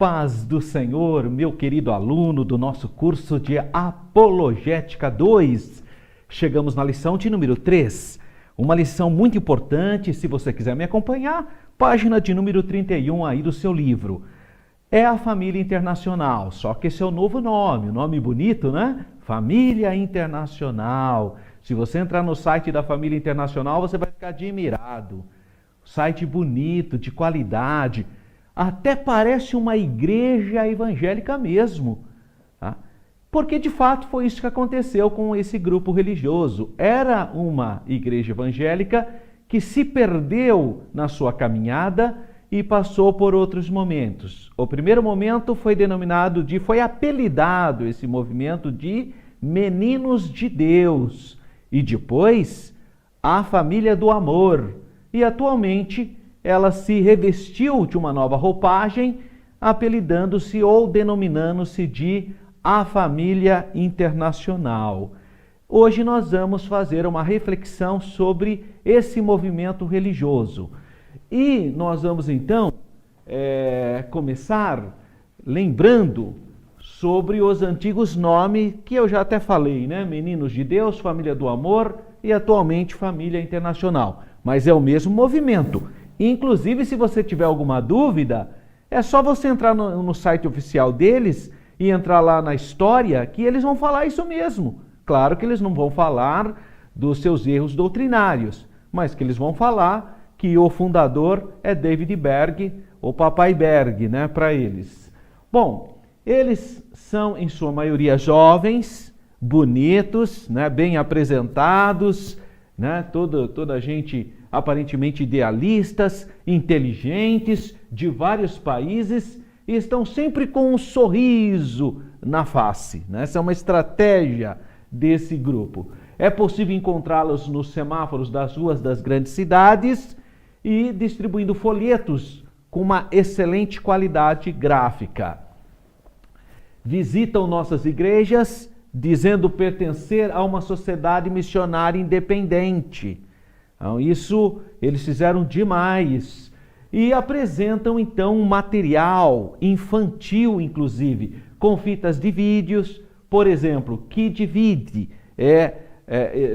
Paz do Senhor, meu querido aluno do nosso curso de Apologética 2. Chegamos na lição de número 3, uma lição muito importante. Se você quiser me acompanhar, página de número 31 aí do seu livro. É a Família Internacional, só que esse é o novo nome, um nome bonito, né? Família Internacional. Se você entrar no site da Família Internacional, você vai ficar admirado. Site bonito, de qualidade. Até parece uma igreja evangélica mesmo, tá? Porque de fato foi isso que aconteceu com esse grupo religioso. Era uma igreja evangélica que se perdeu na sua caminhada e passou por outros momentos. O primeiro momento foi apelidado esse movimento de Meninos de Deus, e depois a Família do Amor, e atualmente ela se revestiu de uma nova roupagem, apelidando-se ou denominando-se de a Família Internacional. Hoje nós vamos fazer uma reflexão sobre esse movimento religioso. E nós vamos então começar lembrando sobre os antigos nomes que eu já até falei, né? Meninos de Deus, Família do Amor e atualmente Família Internacional. Mas é o mesmo movimento. Inclusive, se você tiver alguma dúvida, é só você entrar no site oficial deles e entrar lá na história, que eles vão falar isso mesmo. Claro que eles não vão falar dos seus erros doutrinários, mas que eles vão falar que o fundador é David Berg, ou Papai Berg, né, para eles. Bom, eles são, em sua maioria, jovens, bonitos, né, bem apresentados, né, toda gente aparentemente idealistas, inteligentes, de vários países, e estão sempre com um sorriso na face, né? Essa é uma estratégia desse grupo. É possível encontrá-los nos semáforos das ruas das grandes cidades e distribuindo folhetos com uma excelente qualidade gráfica. Visitam nossas igrejas dizendo pertencer a uma sociedade missionária independente. Então, isso eles fizeram demais. E apresentam então um material infantil, inclusive, com fitas de vídeos. Por exemplo, Kid Vid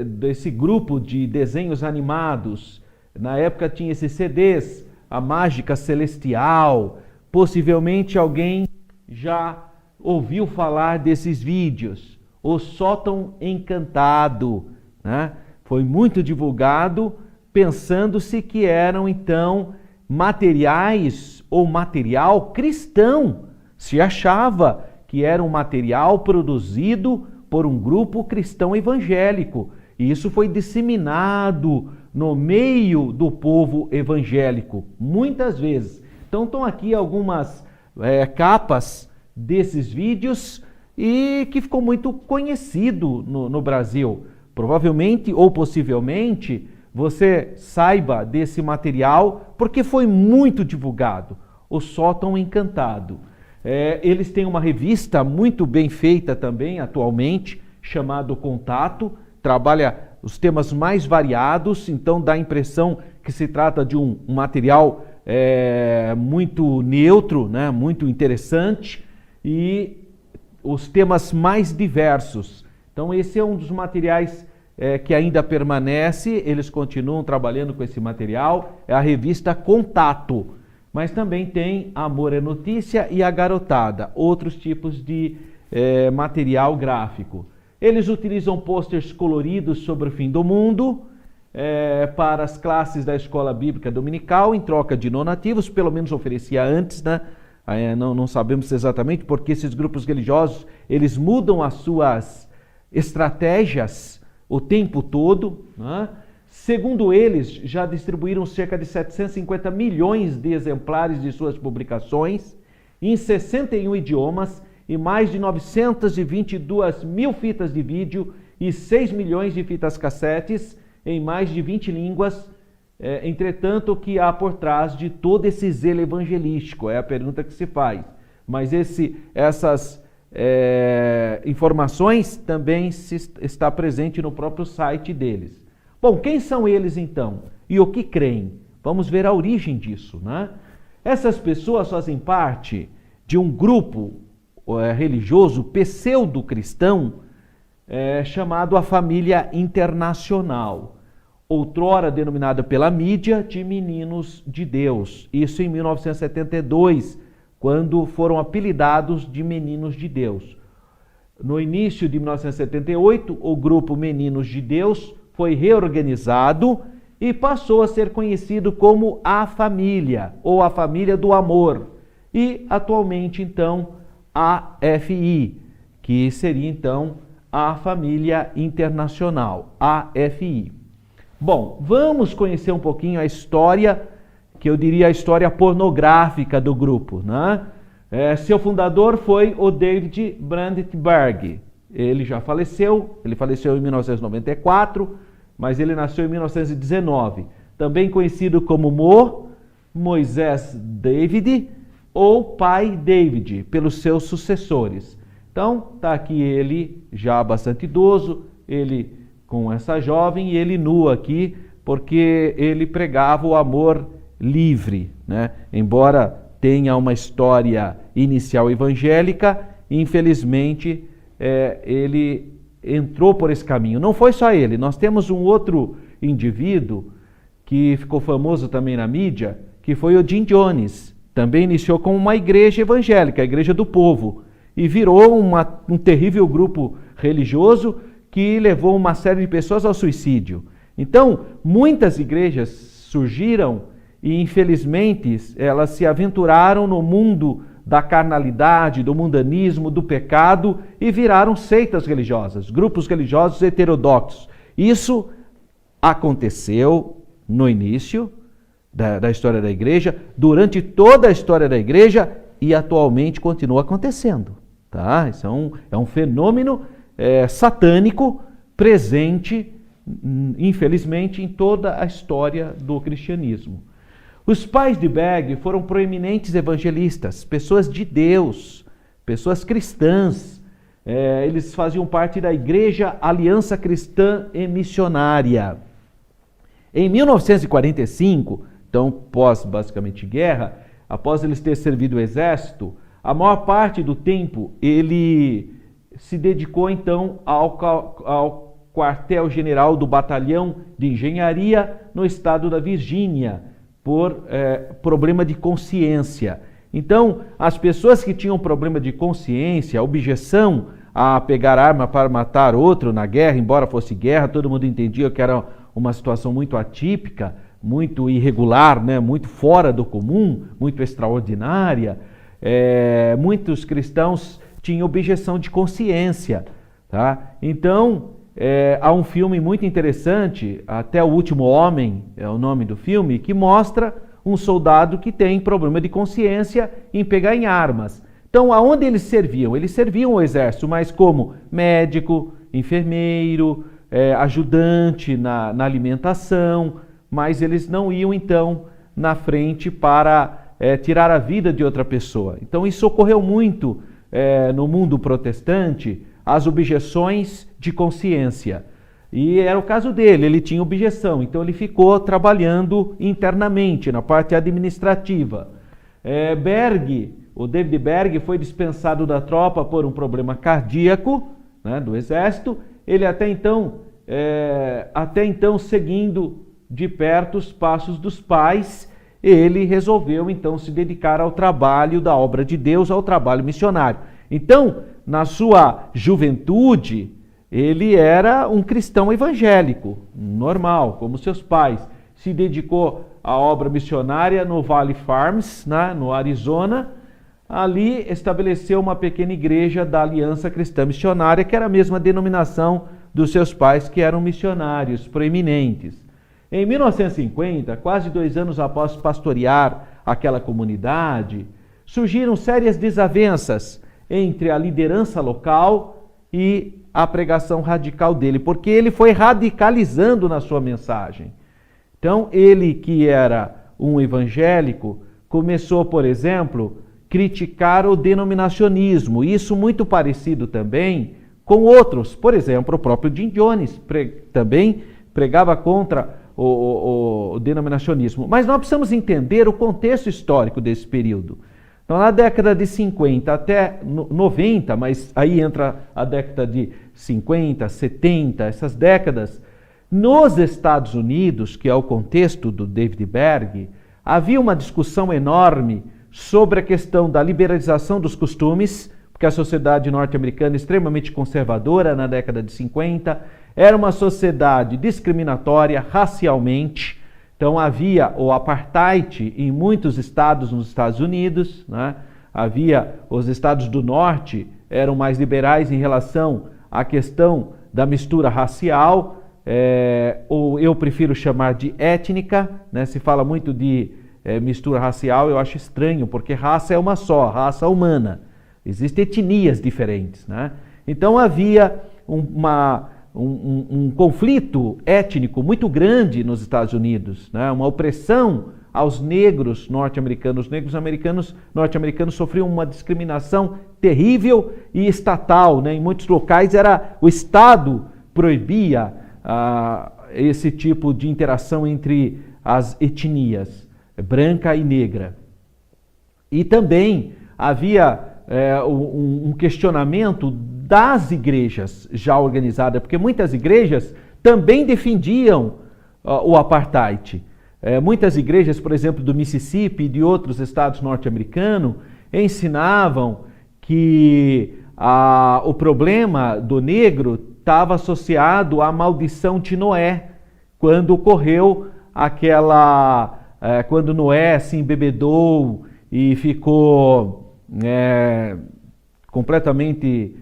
desse grupo de desenhos animados. Na época tinha esses CDs, A Mágica Celestial. Possivelmente alguém já ouviu falar desses vídeos. O Sótão Encantado, né? Foi muito divulgado, pensando-se que eram, então, materiais ou material cristão. Se achava que era um material produzido por um grupo cristão evangélico. E isso foi disseminado no meio do povo evangélico, muitas vezes. Então, estão aqui algumas capas desses vídeos e que ficou muito conhecido no Brasil. Provavelmente ou possivelmente você saiba desse material porque foi muito divulgado. O Sótão Encantado. Eles têm uma revista muito bem feita também atualmente, chamado Contato. Trabalha os temas mais variados, então dá a impressão que se trata de um material muito neutro, né? Muito interessante, e os temas mais diversos. Então esse é um dos materiais que ainda permanece, eles continuam trabalhando com esse material, é a revista Contato. Mas também tem Amor é Notícia e A Garotada, outros tipos de material gráfico. Eles utilizam pôsteres coloridos sobre o fim do mundo para as classes da escola bíblica dominical, em troca de donativos, pelo menos oferecia antes, né? Não sabemos exatamente, porque esses grupos religiosos, eles mudam as suas estratégias o tempo todo, né? Segundo eles, já distribuíram cerca de 750 milhões de exemplares de suas publicações em 61 idiomas e mais de 922 mil fitas de vídeo e 6 milhões de fitas cassetes em mais de 20 línguas. Entretanto, o que há por trás de todo esse zelo evangelístico? É a pergunta que se faz. Mas essas informações também está presente no próprio site deles. Bom, quem são eles então? E o que creem? Vamos ver a origem disso, né? Essas pessoas fazem parte de um grupo religioso pseudo-cristão chamado a Família Internacional, outrora denominada pela mídia de Meninos de Deus. Isso em 1972, quando foram apelidados de Meninos de Deus. No início de 1978, o grupo Meninos de Deus foi reorganizado e passou a ser conhecido como a Família, ou a Família do Amor. E, atualmente, então, a AFI, que seria, então, a Família Internacional, a AFI. Bom, vamos conhecer um pouquinho a história, que eu diria a história pornográfica do grupo, né? Seu fundador foi o David Brandenberg. Ele já faleceu, ele faleceu em 1994, mas ele nasceu em 1919. Também conhecido como Moisés David ou Pai David, pelos seus sucessores. Então, está aqui ele já bastante idoso, ele com essa jovem e ele nu aqui, porque ele pregava o amor livre, né? Embora tenha uma história inicial evangélica, infelizmente ele entrou por esse caminho. Não foi só ele, nós temos um outro indivíduo que ficou famoso também na mídia, que foi o Jim Jones. Também iniciou como uma igreja evangélica, a Igreja do Povo, e virou um terrível grupo religioso que levou uma série de pessoas ao suicídio. Então, muitas igrejas surgiram e, infelizmente, elas se aventuraram no mundo da carnalidade, do mundanismo, do pecado e viraram seitas religiosas, grupos religiosos heterodoxos. Isso aconteceu no início da história da igreja, durante toda a história da igreja e atualmente continua acontecendo. Tá? Isso é um fenômeno satânico presente, infelizmente, em toda a história do cristianismo. Os pais de Berg foram proeminentes evangelistas, pessoas de Deus, pessoas cristãs. Eles faziam parte da Igreja Aliança Cristã e Missionária. Em 1945, então basicamente guerra, após eles terem servido o exército, a maior parte do tempo ele se dedicou então ao quartel-general do Batalhão de Engenharia no estado da Virgínia, por problema de consciência. Então, as pessoas que tinham problema de consciência, objeção a pegar arma para matar outro na guerra, embora fosse guerra, todo mundo entendia que era uma situação muito atípica, muito irregular, né? Muito fora do comum, muito extraordinária. Muitos cristãos tinham objeção de consciência. Tá? Então, há um filme muito interessante, Até o Último Homem é o nome do filme, que mostra um soldado que tem problema de consciência em pegar em armas. Então, aonde eles serviam? Eles serviam o exército, mas como médico, enfermeiro, ajudante na alimentação, mas eles não iam, então, na frente para tirar a vida de outra pessoa. Então, isso ocorreu muito no mundo protestante, as objeções de consciência. E era o caso dele, ele tinha objeção, então ele ficou trabalhando internamente, na parte administrativa. O David Berg foi dispensado da tropa por um problema cardíaco, né, do exército. Ele até então seguindo de perto os passos dos pais, ele resolveu então se dedicar ao trabalho da obra de Deus, ao trabalho missionário. Então, na sua juventude, ele era um cristão evangélico, normal, como seus pais. Se dedicou à obra missionária no Valley Farms, né, no Arizona. Ali estabeleceu uma pequena igreja da Aliança Cristã Missionária, que era a mesma denominação dos seus pais, que eram missionários proeminentes. Em 1950, quase 2 anos após pastorear aquela comunidade, surgiram sérias desavenças entre a liderança local e a pregação radical dele, porque ele foi radicalizando na sua mensagem. Então, ele que era um evangélico, começou, por exemplo, criticar o denominacionismo, isso muito parecido também com outros. Por exemplo, o próprio Jim Jones também pregava contra o denominacionismo. Mas nós precisamos entender o contexto histórico desse período. Então, na década de 50 até 90, mas aí entra a década de 50, 70, essas décadas, nos Estados Unidos, que é o contexto do David Berg, havia uma discussão enorme sobre a questão da liberalização dos costumes, porque a sociedade norte-americana é extremamente conservadora na década de 50, era uma sociedade discriminatória racialmente. Então havia o apartheid em muitos estados nos Estados Unidos, né? Havia os estados do norte eram mais liberais em relação à questão da mistura racial, ou eu prefiro chamar de étnica, né? Se fala muito de mistura racial, eu acho estranho, porque raça é uma só, raça humana. Existem etnias diferentes, né? Então havia um conflito étnico muito grande nos Estados Unidos, né? Uma opressão aos negros norte-americanos. Os negros norte-americanos sofriam uma discriminação terrível e estatal, né? Em muitos locais o Estado proibia esse tipo de interação entre as etnias, branca e negra. E também havia um questionamento das igrejas já organizadas, porque muitas igrejas também defendiam o apartheid. Muitas igrejas, por exemplo, do Mississippi e de outros estados norte-americanos, ensinavam que o problema do negro estava associado à maldição de Noé, quando ocorreu quando Noé se embebedou e ficou completamente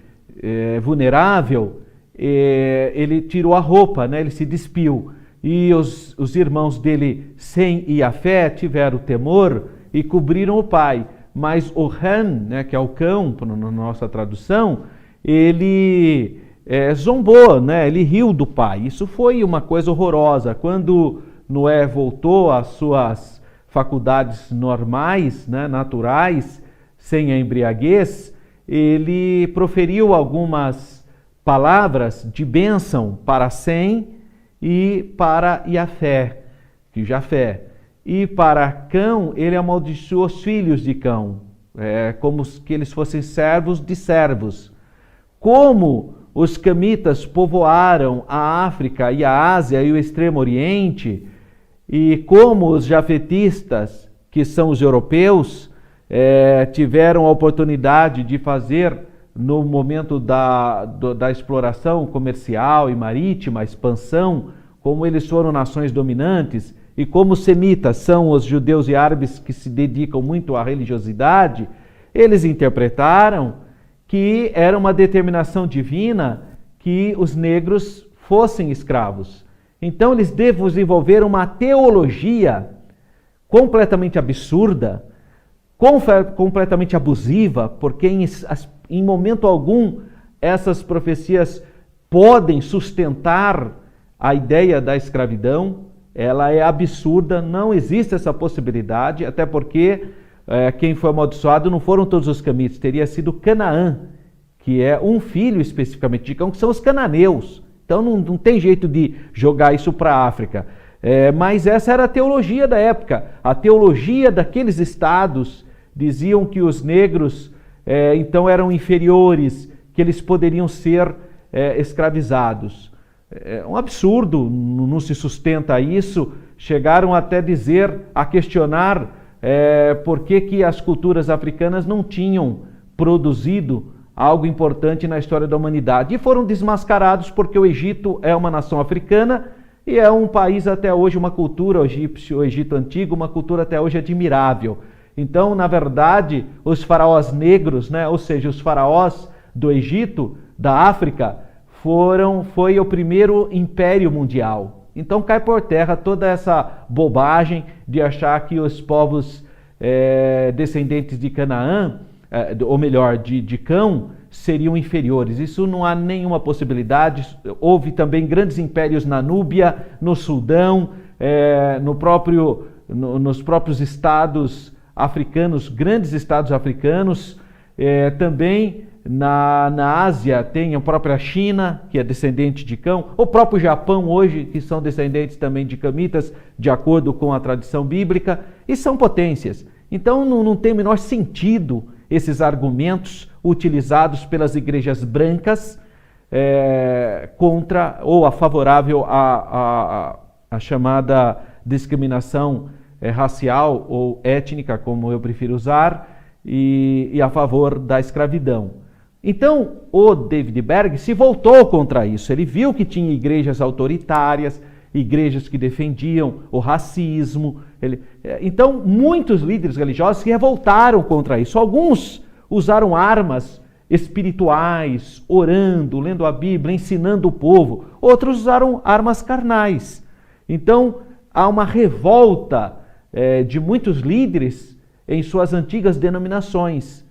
vulnerável, ele tirou a roupa, né? Ele se despiu. E os irmãos dele, Sem e Jafé, tiveram temor e cobriram o pai. Mas o Ham, né, que é o cão, na nossa tradução, ele zombou, né? Ele riu do pai. Isso foi uma coisa horrorosa. Quando Noé voltou às suas faculdades normais, né, naturais, sem a embriaguez, ele proferiu algumas palavras de bênção para Sem e para Jafé, e para Cão, ele amaldiçoou os filhos de Cão, como que eles fossem servos de servos. Como os camitas povoaram a África e a Ásia e o Extremo Oriente, e como os jafetistas, que são os europeus, tiveram a oportunidade de fazer, no momento da exploração comercial e marítima, a expansão, como eles foram nações dominantes, e como os semitas são os judeus e árabes que se dedicam muito à religiosidade, eles interpretaram que era uma determinação divina que os negros fossem escravos. Então eles desenvolveram uma teologia completamente absurda, completamente abusiva, porque em momento algum essas profecias podem sustentar a ideia da escravidão. Ela é absurda, não existe essa possibilidade, até porque quem foi amaldiçoado não foram todos os camitas, teria sido Canaã, que é um filho especificamente de Cão, que são os cananeus. Então não tem jeito de jogar isso para a África. Mas essa era a teologia da época. A teologia daqueles estados diziam que os negros então eram inferiores, que eles poderiam ser escravizados. É um absurdo, não se sustenta isso. Chegaram até a questionar por que as culturas africanas não tinham produzido algo importante na história da humanidade. E foram desmascarados porque o Egito é uma nação africana e é um país até hoje, uma cultura, o Egito antigo, uma cultura até hoje admirável. Então, na verdade, os faraós negros, né, ou seja, os faraós do Egito, da África, foi o primeiro império mundial. Então cai por terra toda essa bobagem de achar que os povos descendentes de Canaã, ou melhor, de Cão, seriam inferiores. Isso não há nenhuma possibilidade. Houve também grandes impérios na Núbia, no Sudão, nos próprios estados africanos, grandes estados africanos. Também na Ásia tem a própria China, que é descendente de Cão, o próprio Japão hoje, que são descendentes também de camitas, de acordo com a tradição bíblica, e são potências. Então não tem o menor sentido esses argumentos utilizados pelas igrejas brancas contra ou a favorável à chamada discriminação racial ou étnica, como eu prefiro usar, e a favor da escravidão. Então, o David Berg se voltou contra isso. Ele viu que tinha igrejas autoritárias, igrejas que defendiam o racismo. Então, muitos líderes religiosos se revoltaram contra isso. Alguns usaram armas espirituais, orando, lendo a Bíblia, ensinando o povo. Outros usaram armas carnais. Então, há uma revolta de muitos líderes em suas antigas denominações.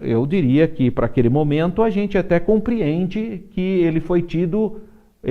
Eu diria que, para aquele momento, a gente até compreende que ele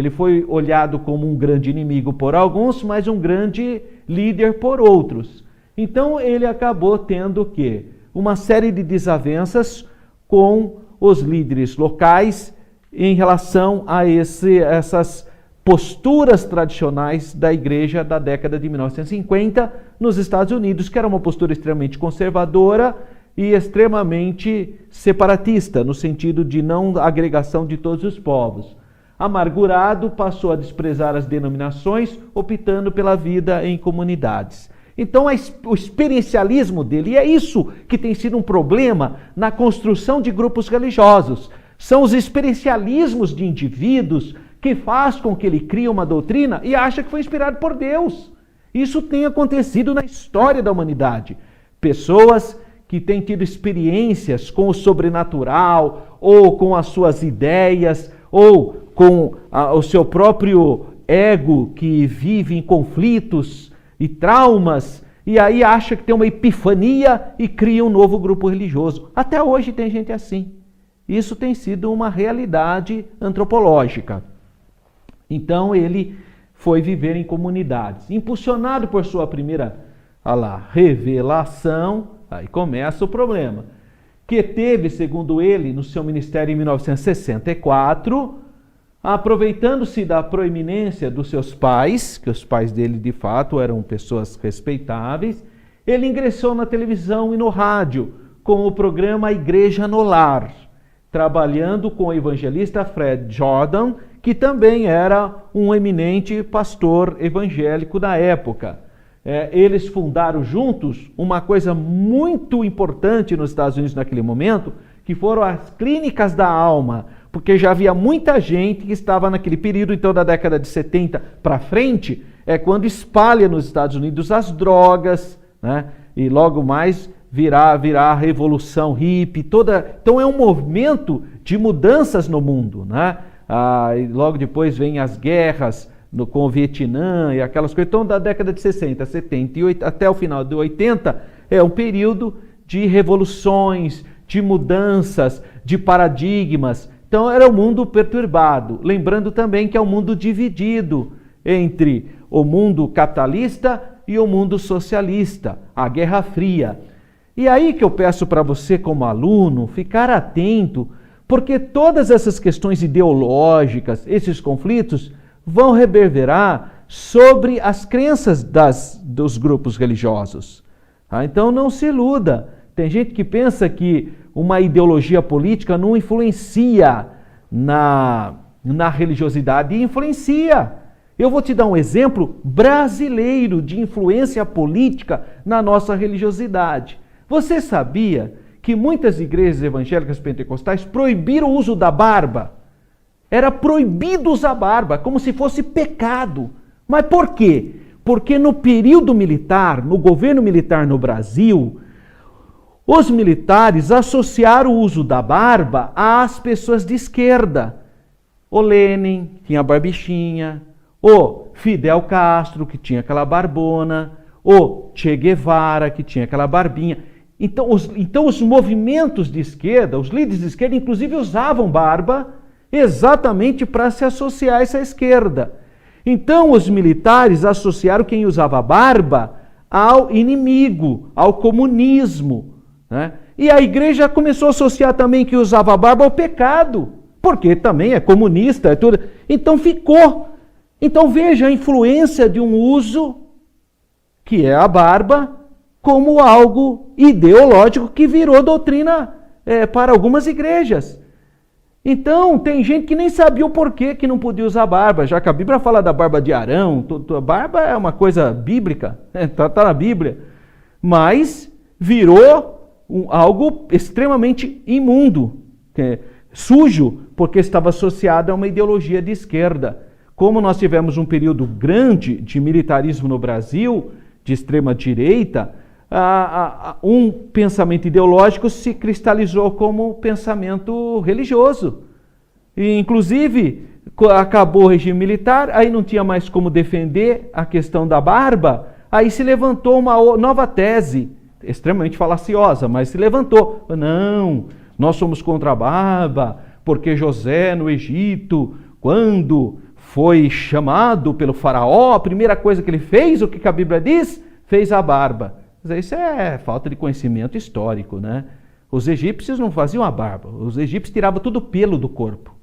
foi olhado como um grande inimigo por alguns, mas um grande líder por outros. Então, ele acabou tendo o quê? Uma série de desavenças com os líderes locais em relação a essas posturas tradicionais da igreja da década de 1950 nos Estados Unidos, que era uma postura extremamente conservadora e extremamente separatista, no sentido de não agregação de todos os povos. Amargurado, passou a desprezar as denominações, optando pela vida em comunidades. Então, o experiencialismo dele, e é isso que tem sido um problema na construção de grupos religiosos, são os experiencialismos de indivíduos que faz com que ele crie uma doutrina e acha que foi inspirado por Deus. Isso tem acontecido na história da humanidade. Pessoas que têm tido experiências com o sobrenatural, ou com as suas ideias, ou com o seu próprio ego que vive em conflitos e traumas, e aí acha que tem uma epifania e cria um novo grupo religioso. Até hoje tem gente assim. Isso tem sido uma realidade antropológica. Então ele foi viver em comunidades. Impulsionado por sua primeira revelação, aí começa o problema, que teve, segundo ele, no seu ministério em 1964, aproveitando-se da proeminência dos seus pais, que os pais dele de fato eram pessoas respeitáveis, ele ingressou na televisão e no rádio com o programa Igreja no Lar, trabalhando com o evangelista Fred Jordan, que também era um eminente pastor evangélico da época. Eles fundaram juntos uma coisa muito importante nos Estados Unidos naquele momento, que foram as clínicas da alma, porque já havia muita gente que estava naquele período, então da década de 70 para frente, quando espalha nos Estados Unidos as drogas, né? E logo mais virá a revolução hippie, então é um movimento de mudanças no mundo, né? E logo depois vem as guerras com o Vietnã e aquelas coisas. Então, da década de 60, 70 e até o final de 80, é um período de revoluções, de mudanças, de paradigmas. Então, era um mundo perturbado. Lembrando também que é um mundo dividido entre o mundo capitalista e o mundo socialista, a Guerra Fria. E aí que eu peço para você, como aluno, ficar atento, porque todas essas questões ideológicas, esses conflitos, vão reverberar sobre as crenças dos grupos religiosos. Então não se iluda. Tem gente que pensa que uma ideologia política não influencia na religiosidade, e influencia. Eu vou te dar um exemplo brasileiro de influência política na nossa religiosidade. Você sabia que muitas igrejas evangélicas pentecostais proibiram o uso da barba? Era proibido usar barba, como se fosse pecado. Mas por quê? Porque no período militar, no governo militar no Brasil, os militares associaram o uso da barba às pessoas de esquerda. O Lenin tinha barbichinha, o Fidel Castro, que tinha aquela barbona, o Che Guevara, que tinha aquela barbinha. Então os movimentos de esquerda, os líderes de esquerda, inclusive usavam barba exatamente para se associar a essa esquerda. Então os militares associaram quem usava barba ao inimigo, ao comunismo, né? E a igreja começou a associar também quem usava barba ao pecado, porque também é comunista, é tudo. Então ficou. Então veja a influência de um uso, que é a barba, como algo ideológico que virou doutrina para algumas igrejas. Então, tem gente que nem sabia o porquê que não podia usar barba, já que a Bíblia fala da barba de Arão, a barba é uma coisa bíblica, está na Bíblia, mas virou algo extremamente imundo, sujo, porque estava associado a uma ideologia de esquerda. Como nós tivemos um período grande de militarismo no Brasil, de extrema direita, um pensamento ideológico se cristalizou como pensamento religioso. E, inclusive, acabou o regime militar, aí não tinha mais como defender a questão da barba, aí se levantou uma nova tese, extremamente falaciosa, mas se levantou. Não, nós somos contra a barba, porque José no Egito, quando foi chamado pelo faraó, a primeira coisa que ele fez, o que a Bíblia diz? Fez a barba. Isso é falta de conhecimento histórico, né? Os egípcios não faziam a barba. Os egípcios tiravam todo o pelo do corpo.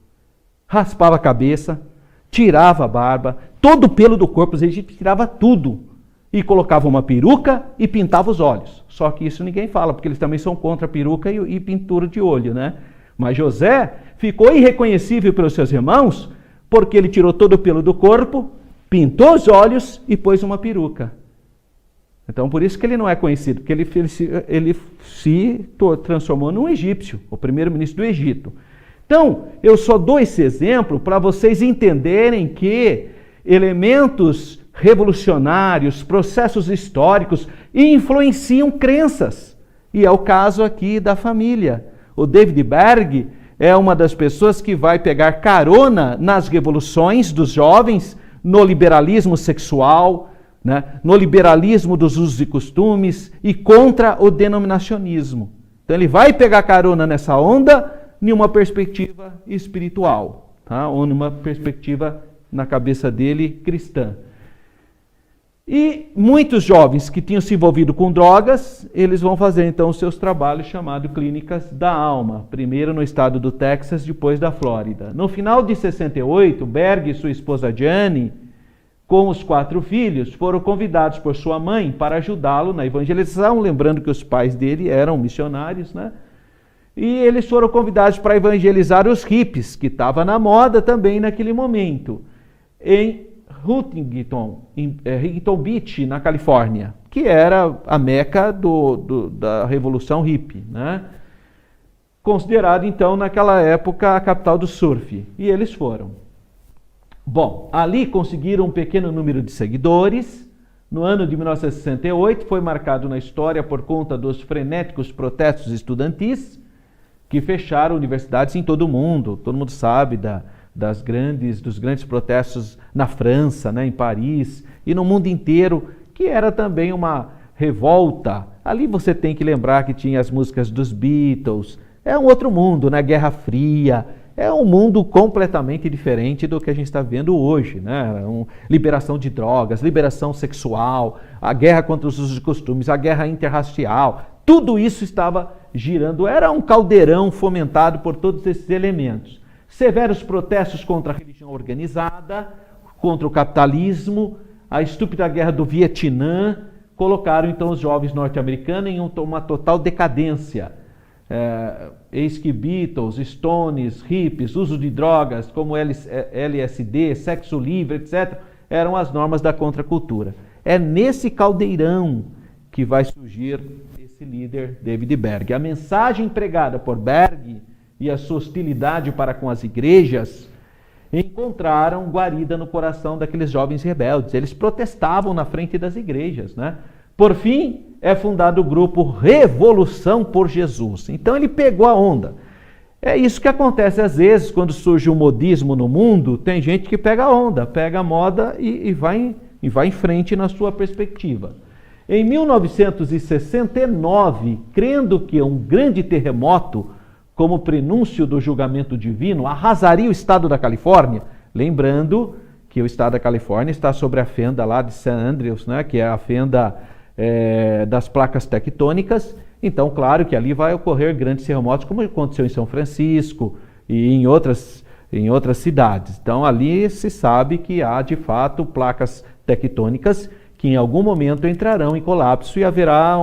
Raspava a cabeça, tirava a barba, todo o pelo do corpo, os egípcios tiravam tudo. E colocavam uma peruca e pintavam os olhos. Só que isso ninguém fala, porque eles também são contra a peruca e pintura de olho, né? Mas José ficou irreconhecível pelos seus irmãos, porque ele tirou todo o pelo do corpo, pintou os olhos e pôs uma peruca. Então, por isso que ele não é conhecido, porque ele se transformou num egípcio, o primeiro-ministro do Egito. Então, eu só dou esse exemplo para vocês entenderem que elementos revolucionários, processos históricos, influenciam crenças. E é o caso aqui da família. O David Berg é uma das pessoas que vai pegar carona nas revoluções dos jovens, no liberalismo sexual, né, no liberalismo dos usos e costumes e contra o denominacionismo. Então ele vai pegar carona nessa onda em uma perspectiva espiritual, tá? Ou numa perspectiva na cabeça dele cristã. E muitos jovens que tinham se envolvido com drogas, eles vão fazer então os seus trabalhos chamados Clínicas da Alma, primeiro no estado do Texas, depois da Flórida. No final de 68, Berg e sua esposa Jane, com os 4 filhos, foram convidados por sua mãe para ajudá-lo na evangelização, lembrando que os pais dele eram missionários, né? E eles foram convidados para evangelizar os hippies, que estava na moda também naquele momento, em Huntington Beach, na Califórnia, que era a meca da revolução hippie, né? Considerado então naquela época a capital do surf, e eles foram. Bom, ali conseguiram um pequeno número de seguidores. No ano de 1968 foi marcado na história por conta dos frenéticos protestos estudantis que fecharam universidades em todo o mundo. Todo mundo sabe dos grandes protestos na França, né, em Paris e no mundo inteiro, que era também uma revolta. Ali você tem que lembrar que tinha as músicas dos Beatles. É um outro mundo, né? Guerra Fria. É um mundo completamente diferente do que a gente está vendo hoje, né? Liberação de drogas, liberação sexual, a guerra contra os usos e costumes, a guerra interracial, tudo isso estava girando, era um caldeirão fomentado por todos esses elementos. Severos protestos contra a religião organizada, contra o capitalismo, a estúpida guerra do Vietnã, colocaram então os jovens norte-americanos em uma total decadência. Eis que Beatles, Stones, hippies, uso de drogas como LSD, sexo livre, etc., eram as normas da contracultura. É nesse caldeirão que vai surgir esse líder, David Berg. A mensagem pregada por Berg e a sua hostilidade para com as igrejas encontraram guarida no coração daqueles jovens rebeldes. Eles protestavam na frente das igrejas, né? Por fim, é fundado o grupo Revolução por Jesus. Então ele pegou a onda. É isso que acontece às vezes quando surge o modismo no mundo, tem gente que pega a onda, pega a moda e vai em frente na sua perspectiva. Em 1969, crendo que um grande terremoto, como prenúncio do julgamento divino, arrasaria o estado da Califórnia, lembrando que o estado da Califórnia está sobre a fenda lá de San Andreas, né, que é a fenda das placas tectônicas. Então, claro que ali vai ocorrer grandes terremotos, como aconteceu em São Francisco e em outras cidades. Então, ali se sabe que há, de fato, placas tectônicas que em algum momento entrarão em colapso e haverá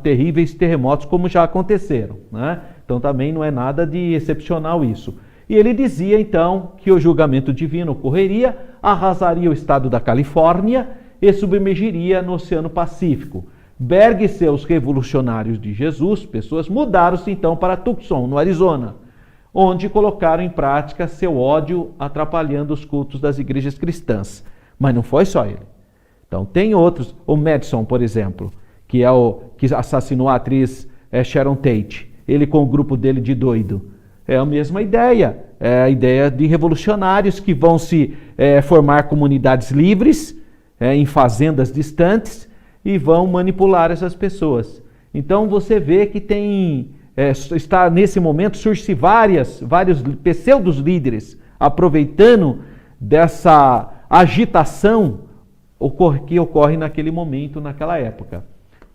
terríveis terremotos como já aconteceram, né? Então também não é nada de excepcional isso. E ele dizia então que o julgamento divino ocorreria, arrasaria o estado da Califórnia e submergiria no Oceano Pacífico. Berg e seus revolucionários de Jesus, pessoas, mudaram-se então para Tucson, no Arizona, onde colocaram em prática seu ódio, atrapalhando os cultos das igrejas cristãs. Mas não foi só ele. Então tem outros, o Madison, por exemplo, que é o que assassinou a atriz Sharon Tate, ele com o grupo dele de doido. É a mesma ideia, é a ideia de revolucionários que vão se formar comunidades livres, em fazendas distantes, e vão manipular essas pessoas. Então você vê que está nesse momento, surge vários pseudos líderes, aproveitando dessa agitação que ocorre naquele momento, naquela época.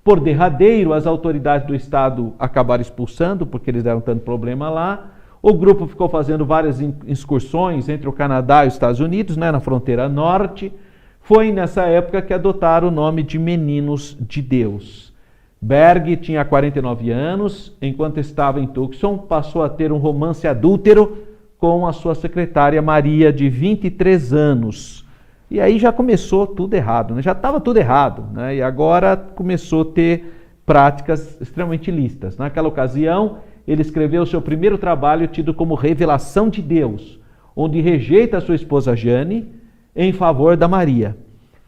Por derradeiro, as autoridades do estado acabaram expulsando, porque eles deram tanto problema lá. O grupo ficou fazendo várias excursões entre o Canadá e os Estados Unidos, né, na fronteira norte. Foi nessa época que adotaram o nome de Meninos de Deus. Berg tinha 49 anos, enquanto estava em Tucson, passou a ter um romance adúltero com a sua secretária Maria, de 23 anos. E aí já começou tudo errado, né? Já estava tudo errado, né? E agora começou a ter práticas extremamente ilícitas. Naquela ocasião, ele escreveu seu primeiro trabalho tido como Revelação de Deus, onde rejeita a sua esposa Jane em favor da Maria.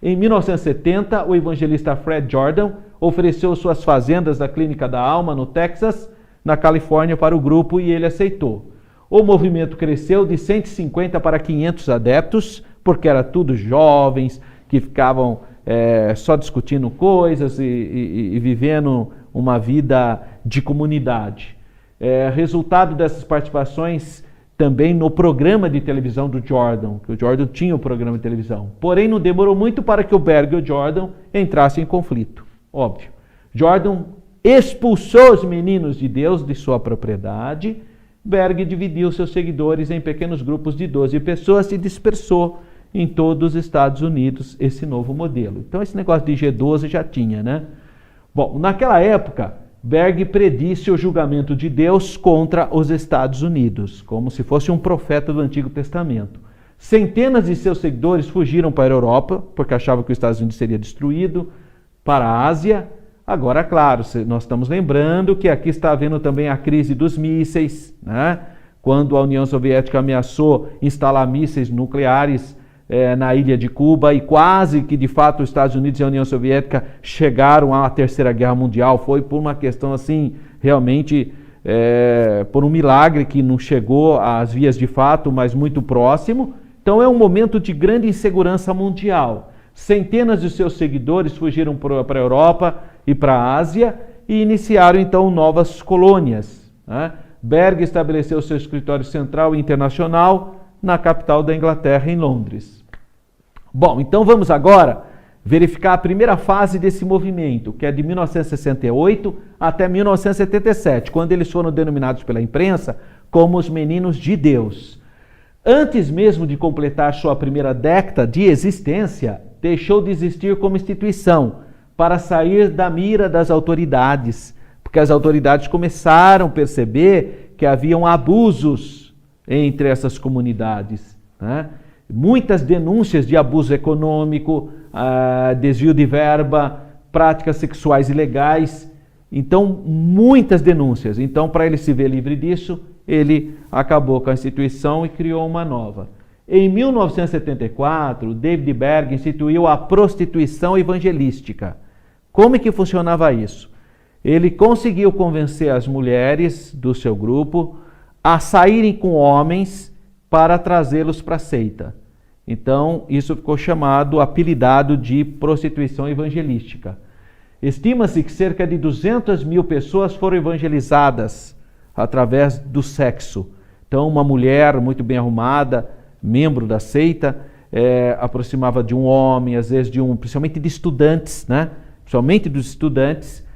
Em 1970, o evangelista Fred Jordan ofereceu suas fazendas da Clínica da Alma, no Texas, na Califórnia, para o grupo e ele aceitou. O movimento cresceu de 150 para 500 adeptos, porque era tudo jovens que ficavam só discutindo coisas e vivendo uma vida de comunidade. Resultado dessas participações também no programa de televisão do Jordan, que o Jordan tinha o programa de televisão. Porém, não demorou muito para que o Berg e o Jordan entrassem em conflito. Óbvio. Jordan expulsou os meninos de Deus de sua propriedade. Berg dividiu seus seguidores em pequenos grupos de 12 pessoas e dispersou em todos os Estados Unidos esse novo modelo. Então, esse negócio de G12 já tinha, né? Bom, naquela época, Berg predisse o julgamento de Deus contra os Estados Unidos, como se fosse um profeta do Antigo Testamento. Centenas de seus seguidores fugiram para a Europa, porque achavam que os Estados Unidos seria destruído, para a Ásia. Agora, claro, nós estamos lembrando que aqui está havendo também a crise dos mísseis, né? Quando a União Soviética ameaçou instalar mísseis nucleares na ilha de Cuba, e quase que de fato os Estados Unidos e a União Soviética chegaram à Terceira Guerra Mundial. Foi por uma questão assim, realmente por um milagre que não chegou às vias de fato, mas muito próximo. Então é um momento de grande insegurança mundial. Centenas de seus seguidores fugiram para a Europa e para a Ásia e iniciaram então novas colônias, né? Berg estabeleceu seu escritório central e internacional na capital da Inglaterra, em Londres. Bom, então vamos agora verificar a primeira fase desse movimento, que é de 1968 até 1977, quando eles foram denominados pela imprensa como os Meninos de Deus. Antes mesmo de completar sua primeira década de existência, deixou de existir como instituição para sair da mira das autoridades, porque as autoridades começaram a perceber que haviam abusos entre essas comunidades, né? Muitas denúncias de abuso econômico, desvio de verba, práticas sexuais ilegais. Então, muitas denúncias. Então, para ele se ver livre disso, ele acabou com a instituição e criou uma nova. Em 1974, David Berg instituiu a prostituição evangelística. Como é que funcionava isso? Ele conseguiu convencer as mulheres do seu grupo a saírem com homens para trazê-los para a seita. Então, isso ficou apelidado de prostituição evangelística. Estima-se que cerca de 200 mil pessoas foram evangelizadas através do sexo. Então, uma mulher muito bem arrumada, membro da seita, aproximava de um homem, às vezes principalmente de estudantes, né? Principalmente dos estudantes,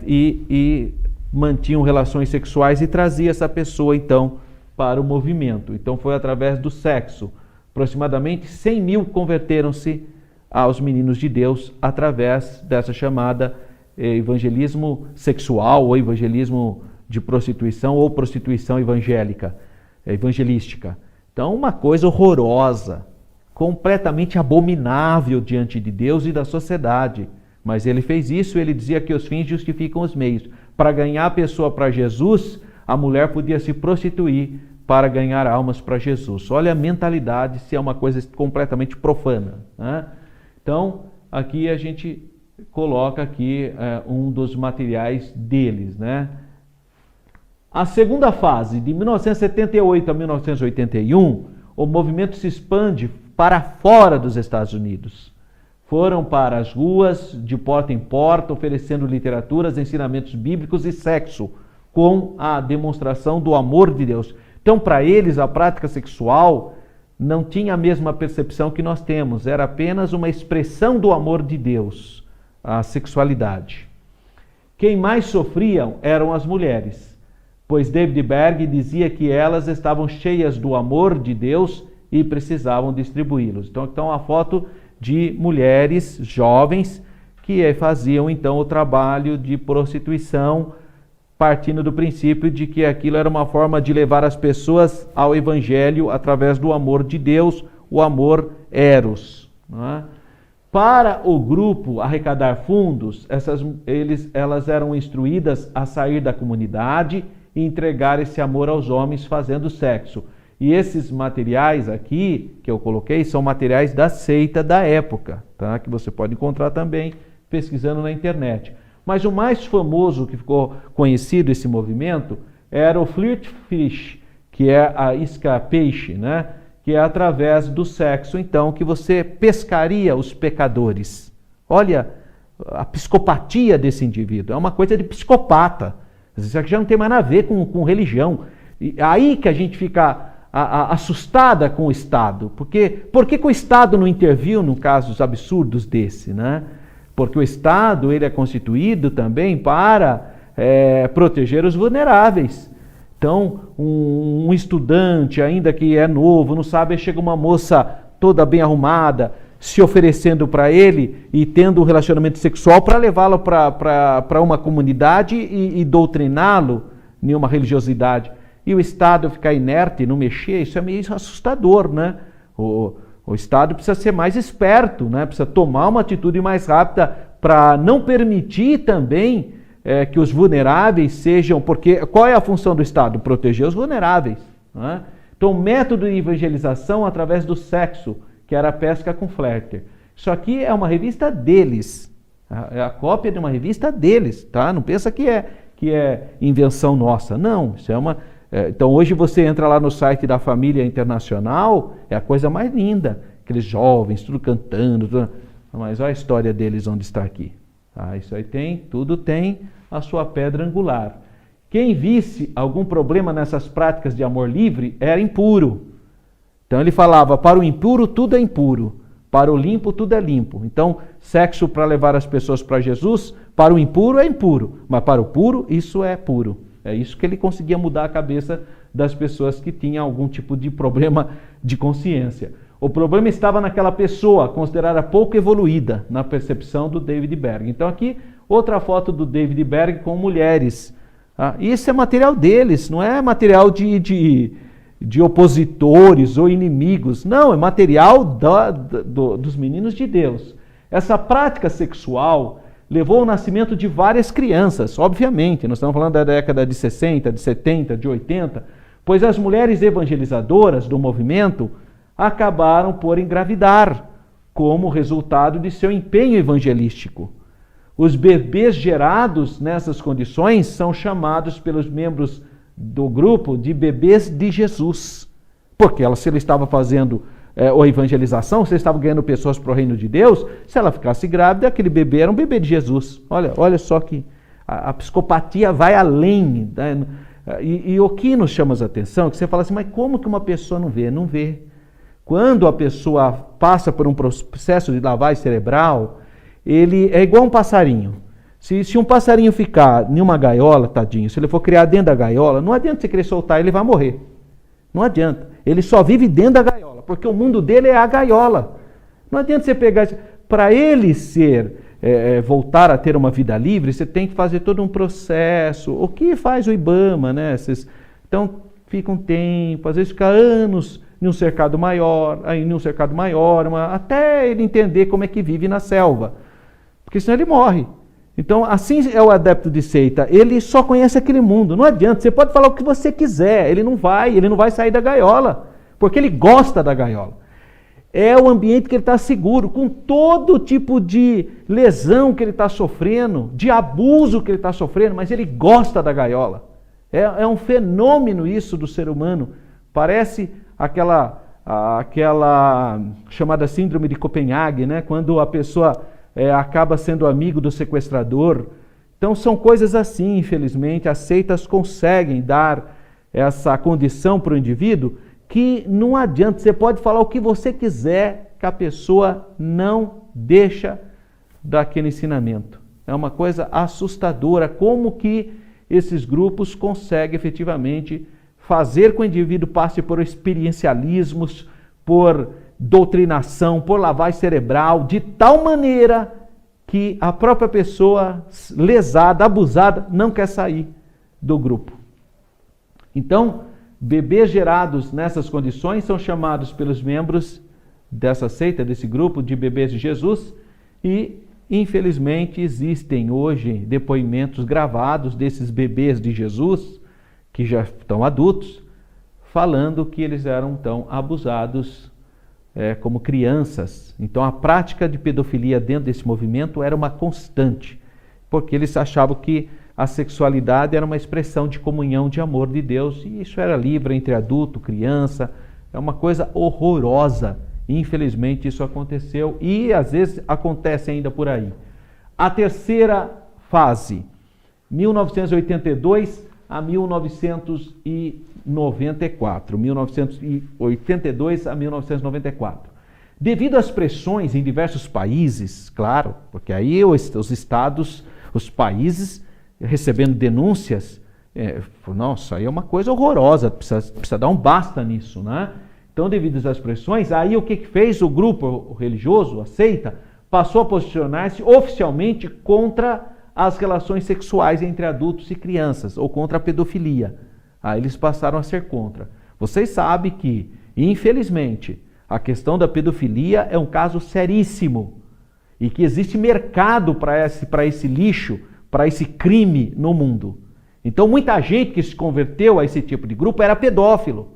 e mantinham relações sexuais e trazia essa pessoa, então, para o movimento. Então, foi através do sexo. Aproximadamente 100 mil converteram-se aos meninos de Deus através dessa chamada evangelismo sexual ou evangelismo de prostituição ou prostituição evangelística. Então, uma coisa horrorosa, completamente abominável diante de Deus e da sociedade. Mas ele fez isso, ele dizia que os fins justificam os meios. Para ganhar a pessoa para Jesus, a mulher podia se prostituir para ganhar almas para Jesus. Olha a mentalidade, se é uma coisa completamente profana, né? Então, aqui a gente coloca aqui um dos materiais deles, né? A segunda fase, de 1978 a 1981, o movimento se expande para fora dos Estados Unidos. Foram para as ruas, de porta em porta, oferecendo literaturas, ensinamentos bíblicos e sexo, com a demonstração do amor de Deus. Então, para eles, a prática sexual não tinha a mesma percepção que nós temos, era apenas uma expressão do amor de Deus, a sexualidade. Quem mais sofriam eram as mulheres, pois David Berg dizia que elas estavam cheias do amor de Deus e precisavam distribuí-los. Então, a foto de mulheres jovens que faziam então o trabalho de prostituição, partindo do princípio de que aquilo era uma forma de levar as pessoas ao evangelho através do amor de Deus, o amor eros, não é? Para o grupo arrecadar fundos, elas eram instruídas a sair da comunidade e entregar esse amor aos homens fazendo sexo. E esses materiais aqui, que eu coloquei, são materiais da seita da época, tá? Que você pode encontrar também pesquisando na internet. Mas o mais famoso que ficou conhecido esse movimento era o flirt fish, que é a isca-peixe, né? Que é através do sexo, então, que você pescaria os pecadores. Olha a psicopatia desse indivíduo, é uma coisa de psicopata. Isso aqui já não tem mais nada a ver com religião. E aí que a gente fica assustada com o Estado. Por que o Estado não interviu em casos absurdos desse, né? Porque o Estado ele é constituído também para proteger os vulneráveis. Então, um estudante, ainda que é novo, não sabe, chega uma moça toda bem arrumada, se oferecendo para ele e tendo um relacionamento sexual para levá-lo para uma comunidade e doutriná-lo em uma religiosidade. E o Estado ficar inerte, não mexer, isso é meio assustador, né? O Estado precisa ser mais esperto, né? Precisa tomar uma atitude mais rápida para não permitir também que os vulneráveis sejam... Porque qual é a função do Estado? Proteger os vulneráveis, né? Então, o método de evangelização através do sexo, que era a pesca com flerte. Isso aqui é uma revista deles, é a cópia de uma revista deles, tá? Não pensa que é invenção nossa, não. Isso é uma... Então hoje você entra lá no site da Família Internacional, é a coisa mais linda, aqueles jovens, tudo cantando, tudo... Mas olha a história deles onde está aqui. Isso aí tudo tem a sua pedra angular. Quem visse algum problema nessas práticas de amor livre era impuro. Então ele falava, para o impuro tudo é impuro, para o limpo tudo é limpo. Então sexo para levar as pessoas para Jesus, para o impuro é impuro, mas para o puro isso é puro. É isso que ele conseguia mudar a cabeça das pessoas que tinham algum tipo de problema de consciência. O problema estava naquela pessoa considerada pouco evoluída na percepção do David Berg. Então aqui outra foto do David Berg com mulheres. Isso é material deles, não é material de opositores ou inimigos. Não, é material dos meninos de Deus. Essa prática sexual levou ao nascimento de várias crianças, obviamente, nós estamos falando da década de 60, de 70, de 80, pois as mulheres evangelizadoras do movimento acabaram por engravidar, como resultado de seu empenho evangelístico. Os bebês gerados nessas condições são chamados pelos membros do grupo de bebês de Jesus, porque se ele estava fazendo ou evangelização, se estava ganhando pessoas para o reino de Deus, se ela ficasse grávida, aquele bebê era um bebê de Jesus. Olha só que a psicopatia vai além. Né? E o que nos chama a atenção é que você fala assim, mas como que uma pessoa não vê? Não vê. Quando a pessoa passa por um processo de lavagem cerebral, ele é igual um passarinho. Se um passarinho ficar em uma gaiola, tadinho, se ele for criar dentro da gaiola, não adianta você querer soltar, ele vai morrer. Não adianta. Ele só vive dentro da gaiola, porque o mundo dele é a gaiola. Não adianta você pegar... para ele voltar a ter uma vida livre, você tem que fazer todo um processo. O que faz o IBAMA, né? Então, fica um tempo, às vezes fica anos em um cercado maior, aí em um cercado maior, até ele entender como é que vive na selva. Porque senão ele morre. Então, assim é o adepto de seita. Ele só conhece aquele mundo. Não adianta, você pode falar o que você quiser, ele não vai sair da gaiola, porque ele gosta da gaiola. É o ambiente que ele está seguro, com todo tipo de lesão que ele está sofrendo, de abuso que ele está sofrendo, mas ele gosta da gaiola. É um fenômeno isso do ser humano. Parece aquela chamada síndrome de Copenhague, né? Quando a pessoa acaba sendo amigo do sequestrador. Então são coisas assim, infelizmente, as seitas conseguem dar essa condição para o indivíduo que não adianta, você pode falar o que você quiser, que a pessoa não deixa daquele ensinamento. É uma coisa assustadora, como que esses grupos conseguem efetivamente fazer com que o indivíduo passe por experiencialismos, por doutrinação, por lavagem cerebral, de tal maneira que a própria pessoa lesada, abusada, não quer sair do grupo. Então, bebês gerados nessas condições são chamados pelos membros dessa seita, desse grupo de bebês de Jesus, e infelizmente existem hoje depoimentos gravados desses bebês de Jesus, que já estão adultos, falando que eles eram tão abusados como crianças. Então a prática de pedofilia dentro desse movimento era uma constante, porque eles achavam que a sexualidade era uma expressão de comunhão, de amor de Deus, e isso era livre entre adulto, criança. É uma coisa horrorosa. Infelizmente isso aconteceu e às vezes acontece ainda por aí. A terceira fase, 1982 a 1994. 1982 a 1994. Devido às pressões em diversos países, claro, porque aí os estados, os países recebendo denúncias, nossa, aí é uma coisa horrorosa, precisa dar um basta nisso, né? Então, devido às pressões, aí o que fez o grupo religioso, a seita, passou a posicionar-se oficialmente contra as relações sexuais entre adultos e crianças, ou contra a pedofilia. Aí eles passaram a ser contra. Vocês sabem que, infelizmente, a questão da pedofilia é um caso seríssimo e que existe mercado para esse lixo, para esse crime no mundo. Então, muita gente que se converteu a esse tipo de grupo era pedófilo.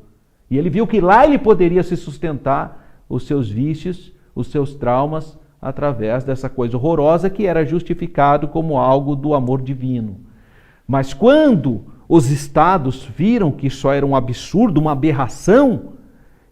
E ele viu que lá ele poderia se sustentar os seus vícios, os seus traumas, através dessa coisa horrorosa que era justificado como algo do amor divino. Mas quando os estados viram que isso era um absurdo, uma aberração,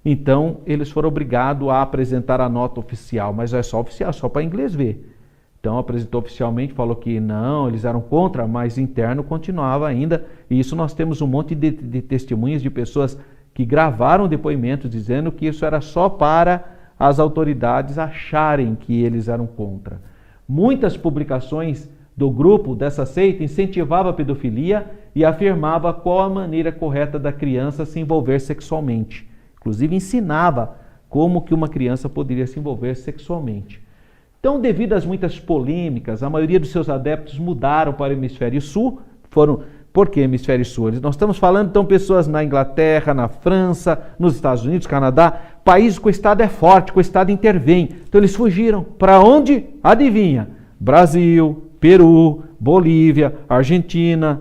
então eles foram obrigados a apresentar a nota oficial. Mas é só oficial, só para inglês ver. Então apresentou oficialmente, falou que não, eles eram contra, mas interno continuava ainda. E isso nós temos um monte de testemunhas de pessoas que gravaram depoimentos dizendo que isso era só para as autoridades acharem que eles eram contra. Muitas publicações do grupo dessa seita incentivavam a pedofilia e afirmava qual a maneira correta da criança se envolver sexualmente. Inclusive ensinava como que uma criança poderia se envolver sexualmente. Então, devido às muitas polêmicas, a maioria dos seus adeptos mudaram para o hemisfério sul. Por que hemisfério sul? Nós estamos falando, então, pessoas na Inglaterra, na França, nos Estados Unidos, Canadá, países que o Estado é forte, que o Estado intervém. Então, eles fugiram. Para onde? Adivinha? Brasil, Peru, Bolívia, Argentina.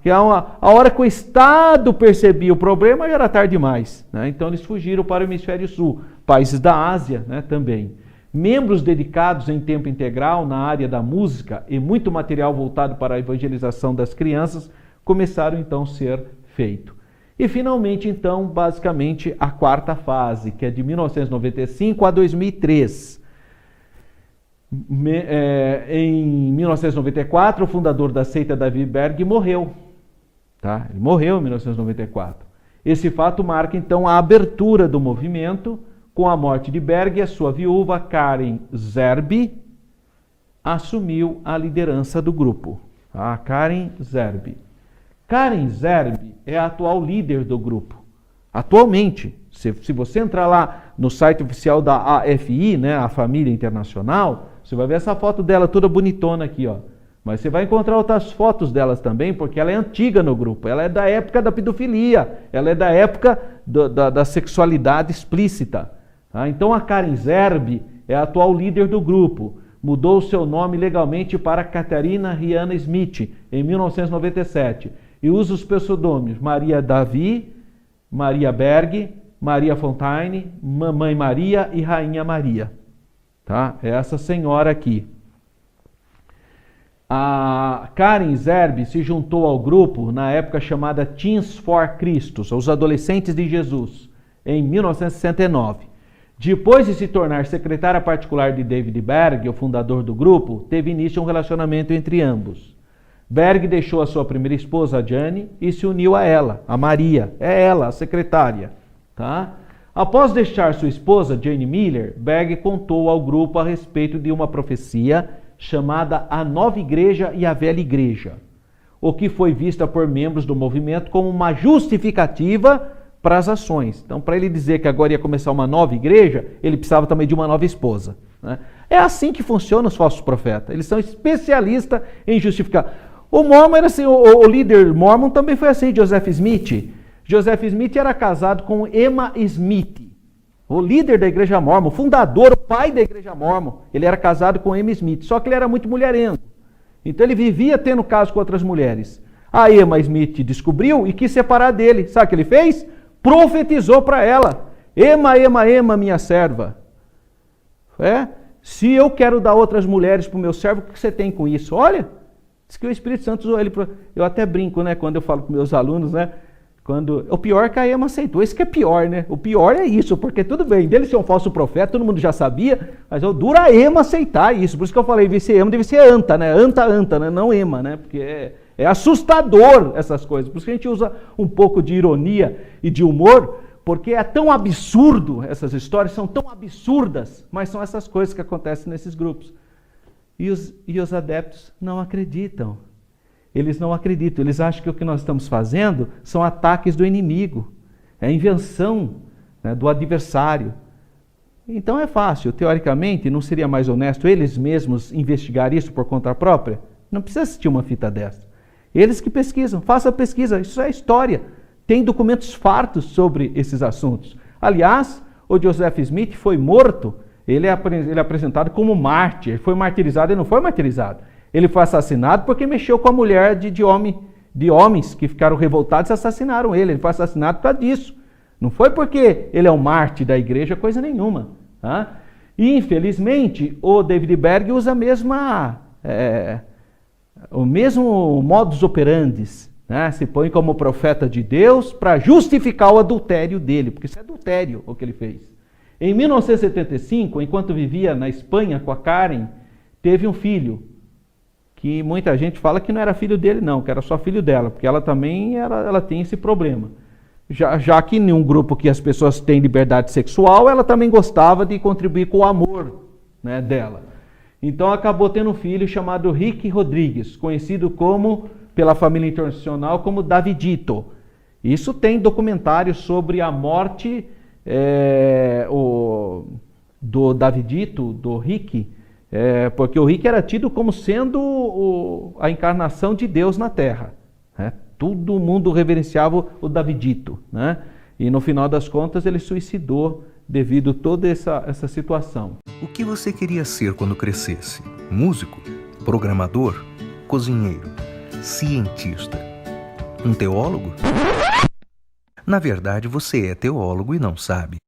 Que a hora que o Estado percebia o problema, já era tarde demais. Né? Então, eles fugiram para o hemisfério sul. Países da Ásia, né, também. Membros dedicados em tempo integral na área da música e muito material voltado para a evangelização das crianças começaram então a ser feito. E finalmente então, basicamente, a quarta fase, que é de 1995 a 2003. Em 1994, o fundador da seita David Berg morreu. Tá? Ele morreu em 1994. Esse fato marca então a abertura do movimento. Com a morte de Berg, a sua viúva, Karen Zerbe, assumiu a liderança do grupo. Karen Zerbe. Karen Zerbe é a atual líder do grupo. Atualmente, se você entrar lá no site oficial da AFI, né, a Família Internacional, você vai ver essa foto dela toda bonitona aqui, ó. Mas você vai encontrar outras fotos delas também, porque ela é antiga no grupo. Ela é da época da pedofilia, ela é da época da sexualidade explícita. Tá? Então a Karen Zerbe é a atual líder do grupo. Mudou o seu nome legalmente para Catarina Rihanna Smith, em 1997. E usa os pseudônimos Maria Davi, Maria Berg, Maria Fontaine, Mamãe Maria e Rainha Maria. Tá? É essa senhora aqui. A Karen Zerbe se juntou ao grupo na época chamada Teens for Christus, os adolescentes de Jesus, em 1969. Depois de se tornar secretária particular de David Berg, o fundador do grupo, teve início um relacionamento entre ambos. Berg deixou a sua primeira esposa, a Jane, e se uniu a ela, a Maria. É ela, a secretária. Tá? Após deixar sua esposa, Jane Miller, Berg contou ao grupo a respeito de uma profecia chamada A Nova Igreja e a Velha Igreja, o que foi vista por membros do movimento como uma justificativa para as ações. Então, para ele dizer que agora ia começar uma nova igreja, ele precisava também de uma nova esposa. Né? É assim que funcionam os falsos profetas. Eles são especialistas em justificar. O Mormon era assim, o líder Mormon também foi assim, Joseph Smith. Joseph Smith era casado com Emma Smith, o líder da igreja Mormon, o fundador, o pai da igreja Mormon. Ele era casado com Emma Smith, só que ele era muito mulherengo. Então ele vivia tendo caso com outras mulheres. A Emma Smith descobriu e quis separar dele. Sabe o que ele fez? Profetizou para ela: Emma, Emma, Emma, minha serva. Se eu quero dar outras mulheres para o meu servo, o que você tem com isso? Olha, diz que o Espírito Santo usou ele. Eu até brinco, né, quando eu falo com meus alunos, né? O pior é que a Emma aceitou. Isso que é pior, né? O pior é isso, porque tudo bem, dele ser um falso profeta, todo mundo já sabia, mas o duro a Emma aceitar isso. Por isso que eu falei, deve ser Emma, deve ser Anta, né? Anta, né? Não Emma, né? Porque é assustador essas coisas. Por isso que a gente usa um pouco de ironia e de humor, porque é tão absurdo, essas histórias são tão absurdas, mas são essas coisas que acontecem nesses grupos. E os adeptos não acreditam. Eles não acreditam, eles acham que o que nós estamos fazendo são ataques do inimigo, é invenção, né, do adversário. Então é fácil, teoricamente, não seria mais honesto eles mesmos investigar isso por conta própria? Não precisa assistir uma fita dessa. Eles que pesquisam, façam a pesquisa, isso é história. Tem documentos fartos sobre esses assuntos. Aliás, o Joseph Smith foi morto, ele é apresentado como mártir, ele foi martirizado, ele não foi martirizado. Ele foi assassinado porque mexeu com a mulher de homens que ficaram revoltados e assassinaram ele. Ele foi assassinado por causa disso. Não foi porque ele é um mártir da igreja, coisa nenhuma. Tá? E, infelizmente, o David Berg usa o mesmo modus operandi. Né? Se põe como profeta de Deus para justificar o adultério dele, porque isso é adultério o que ele fez. Em 1975, enquanto vivia na Espanha com a Karen, teve um filho, que muita gente fala que não era filho dele não, que era só filho dela, porque ela também ela tem esse problema. Já que em um grupo que as pessoas têm liberdade sexual, ela também gostava de contribuir com o amor, né, dela. Então acabou tendo um filho chamado Rick Rodrigues, conhecido pela família internacional como Davidito. Isso tem documentário sobre a morte do Davidito, do Rick, porque o Rick era tido como sendo a encarnação de Deus na Terra. Né? Todo mundo reverenciava o Davidito. Né? E no final das contas ele suicidou devido a toda essa situação. O que você queria ser quando crescesse? Músico? Programador? Cozinheiro? Cientista? Um teólogo? Na verdade, você é teólogo e não sabe.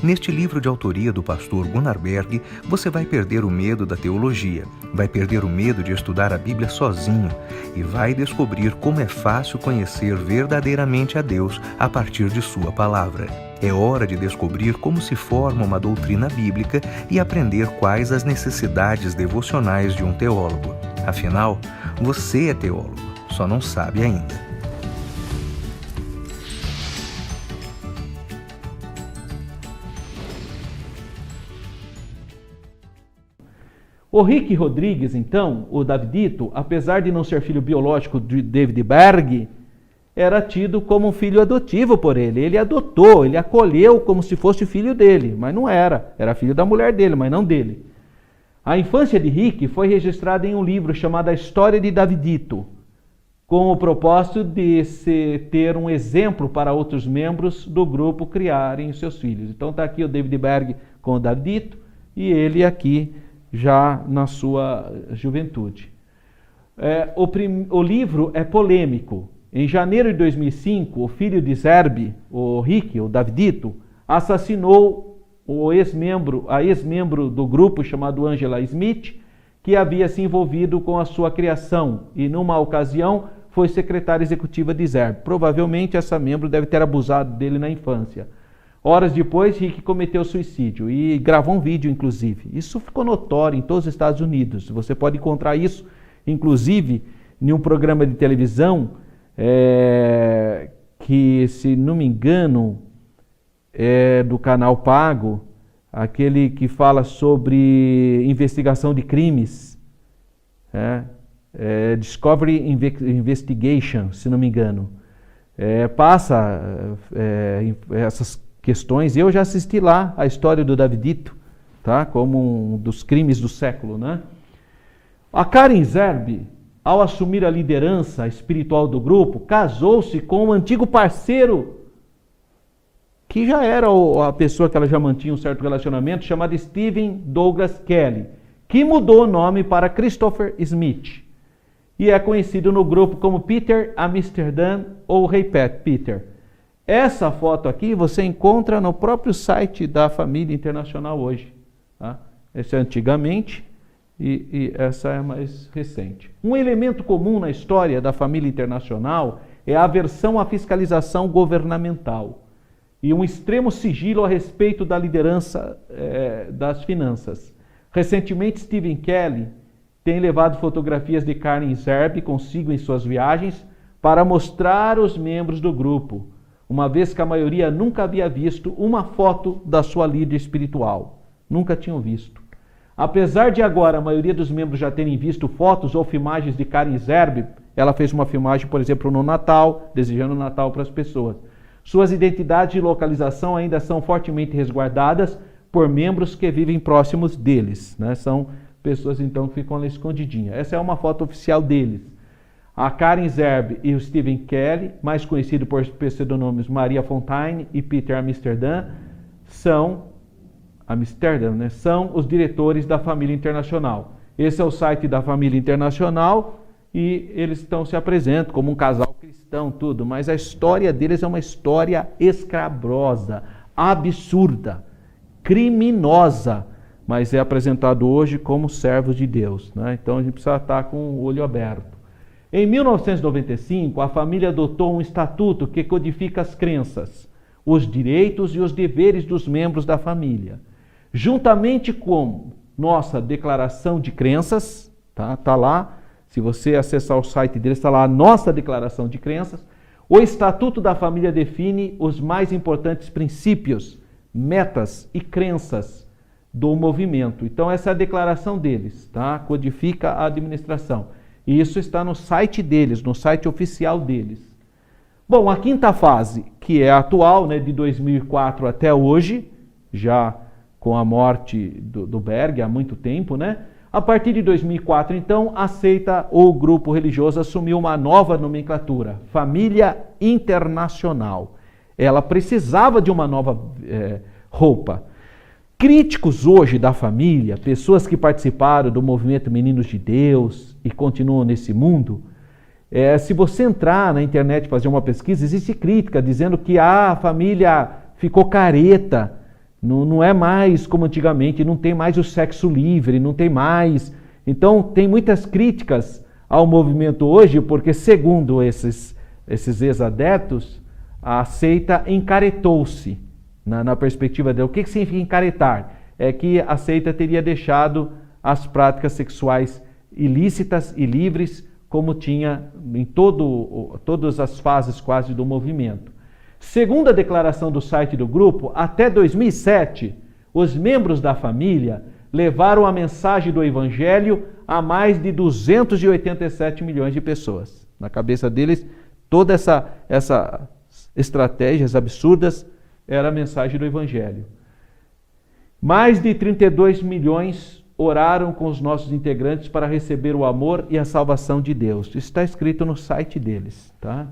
Neste livro de autoria do pastor Gunnar Berg, você vai perder o medo da teologia, vai perder o medo de estudar a Bíblia sozinho e vai descobrir como é fácil conhecer verdadeiramente a Deus a partir de sua palavra. É hora de descobrir como se forma uma doutrina bíblica e aprender quais as necessidades devocionais de um teólogo. Afinal, você é teólogo, só não sabe ainda. O Rick Rodrigues, então, o Davidito, apesar de não ser filho biológico de David Berg, era tido como um filho adotivo por ele. Ele adotou, ele acolheu como se fosse filho dele, mas não era. Era filho da mulher dele, mas não dele. A infância de Rick foi registrada em um livro chamado A História de Davidito, com o propósito de ter um exemplo para outros membros do grupo criarem os seus filhos. Então está aqui o David Berg com o Davidito e ele aqui já na sua juventude. O livro é polêmico. Em janeiro de 2005, o filho de Zerbe, o Rick, o Davidito, assassinou a ex-membro do grupo chamado Angela Smith, que havia se envolvido com a sua criação e numa ocasião foi secretária executiva de Zerbe. Provavelmente essa membro deve ter abusado dele na infância. Horas depois, Rick cometeu suicídio e gravou um vídeo, inclusive. Isso ficou notório em todos os Estados Unidos. Você pode encontrar isso, inclusive, em um programa de televisão que, se não me engano, é do canal Pago, aquele que fala sobre investigação de crimes, Discovery Investigation, se não me engano. Passa essas questões. Eu já assisti lá a história do Davidito, tá? Como um dos crimes do século, né? A Karen Zerbe, ao assumir a liderança espiritual do grupo, casou-se com um antigo parceiro que já era a pessoa que ela já mantinha um certo relacionamento, chamado Stephen Douglas Kelly, que mudou o nome para Christopher Smith e é conhecido no grupo como Peter Amsterdam ou Rei Peter. Essa foto aqui você encontra no próprio site da Família Internacional hoje. Tá? Essa é antigamente e essa é mais recente. Um elemento comum na história da Família Internacional é a aversão à fiscalização governamental e um extremo sigilo a respeito da liderança das finanças. Recentemente, Stephen Kelly tem levado fotografias de Karen Zerbe consigo em suas viagens para mostrar aos membros do grupo, uma vez que a maioria nunca havia visto uma foto da sua líder espiritual. Nunca tinham visto. Apesar de agora a maioria dos membros já terem visto fotos ou filmagens de Karen Zerbe, ela fez uma filmagem, por exemplo, no Natal, desejando o Natal para as pessoas. Suas identidades e localização ainda são fortemente resguardadas por membros que vivem próximos deles, né? São pessoas então que ficam ali escondidinhas. Essa é uma foto oficial deles. A Karen Zerbe e o Stephen Kelly, mais conhecido por pseudônimos Maria Fontaine e Peter Amsterdam, são os diretores da Família Internacional. Esse é o site da Família Internacional e eles se apresentam como um casal cristão, tudo, mas a história deles é uma história escabrosa, absurda, criminosa, mas é apresentado hoje como servos de Deus, né? Então a gente precisa estar com o olho aberto. Em 1995, a família adotou um estatuto que codifica as crenças, os direitos e os deveres dos membros da família. Juntamente com nossa declaração de crenças, tá lá, se você acessar o site deles, está lá a nossa declaração de crenças, o Estatuto da Família define os mais importantes princípios, metas e crenças do movimento. Então essa é a declaração deles, tá? Codifica a administração. E isso está no site deles, no site oficial deles. Bom, a quinta fase, que é a atual, né, de 2004 até hoje, já com a morte do Berg há muito tempo, né? A partir de 2004, então, o grupo religioso assumiu uma nova nomenclatura, Família Internacional. Ela precisava de uma nova roupa. Críticos hoje da família, pessoas que participaram do movimento Meninos de Deus e continuam nesse mundo, se você entrar na internet e fazer uma pesquisa, existe crítica dizendo que a família ficou careta, não é mais como antigamente, não tem mais o sexo livre, não tem mais. Então tem muitas críticas ao movimento hoje, porque segundo esses ex-adeptos, a seita encaretou-se. Na perspectiva dele. O que significa encaretar? É que a seita teria deixado as práticas sexuais ilícitas e livres, como tinha em todas as fases quase do movimento. Segundo a declaração do site do grupo, até 2007, os membros da família levaram a mensagem do Evangelho a mais de 287 milhões de pessoas. Na cabeça deles, Toda essa estratégias absurdas era a mensagem do Evangelho. Mais de 32 milhões oraram com os nossos integrantes para receber o amor e a salvação de Deus. Isso está escrito no site deles. Tá?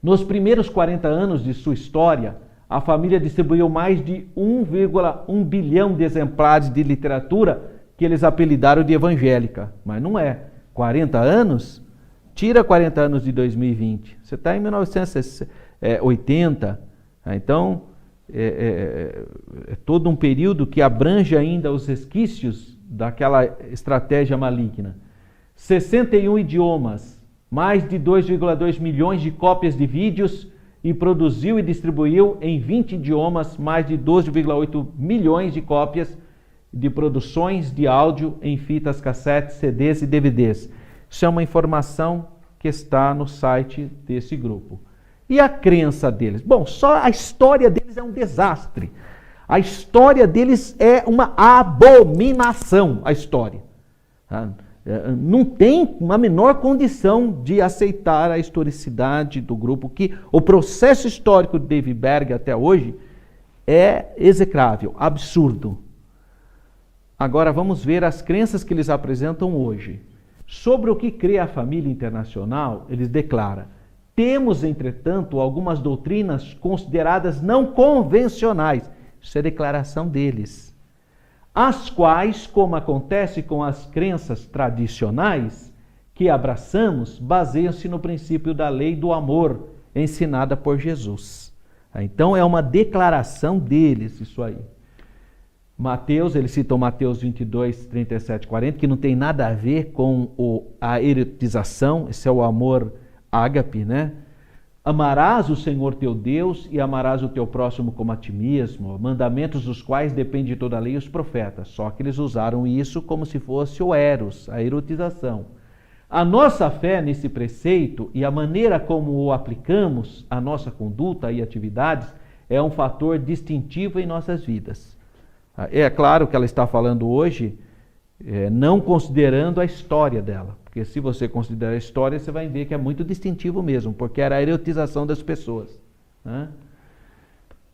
Nos primeiros 40 anos de sua história, a família distribuiu mais de 1,1 bilhão de exemplares de literatura que eles apelidaram de evangélica. Mas não é. 40 anos? Tira 40 anos de 2020. Você está em 1980. Então, é todo um período que abrange ainda os resquícios daquela estratégia maligna. 61 idiomas, mais de 2,2 milhões de cópias de vídeos e produziu e distribuiu em 20 idiomas mais de 12,8 milhões de cópias de produções de áudio em fitas cassetes, CDs e DVDs. Isso é uma informação que está no site desse grupo. E a crença deles? Bom, só a história deles é um desastre. A história deles é uma abominação, a história. Não tem uma menor condição de aceitar a historicidade do grupo, que o processo histórico de David Berg até hoje é execrável, absurdo. Agora vamos ver as crenças que eles apresentam hoje. Sobre o que crê a família internacional, eles declaram: temos, entretanto, algumas doutrinas consideradas não convencionais. Isso é declaração deles. As quais, como acontece com as crenças tradicionais que abraçamos, baseiam-se no princípio da lei do amor ensinada por Jesus. Então é uma declaração deles isso aí. Mateus, eles citam Mateus 22, 37, 40, que não tem nada a ver com a erotização, esse é o amor ágape, né? Amarás o Senhor teu Deus e amarás o teu próximo como a ti mesmo, mandamentos dos quais depende toda a lei e os profetas. Só que eles usaram isso como se fosse o eros, a erotização. A nossa fé nesse preceito e a maneira como o aplicamos à nossa conduta e atividades é um fator distintivo em nossas vidas. É claro que ela está falando hoje, não considerando a história dela. Porque se você considerar a história, você vai ver que é muito distintivo mesmo, porque era a erotização das pessoas. Né?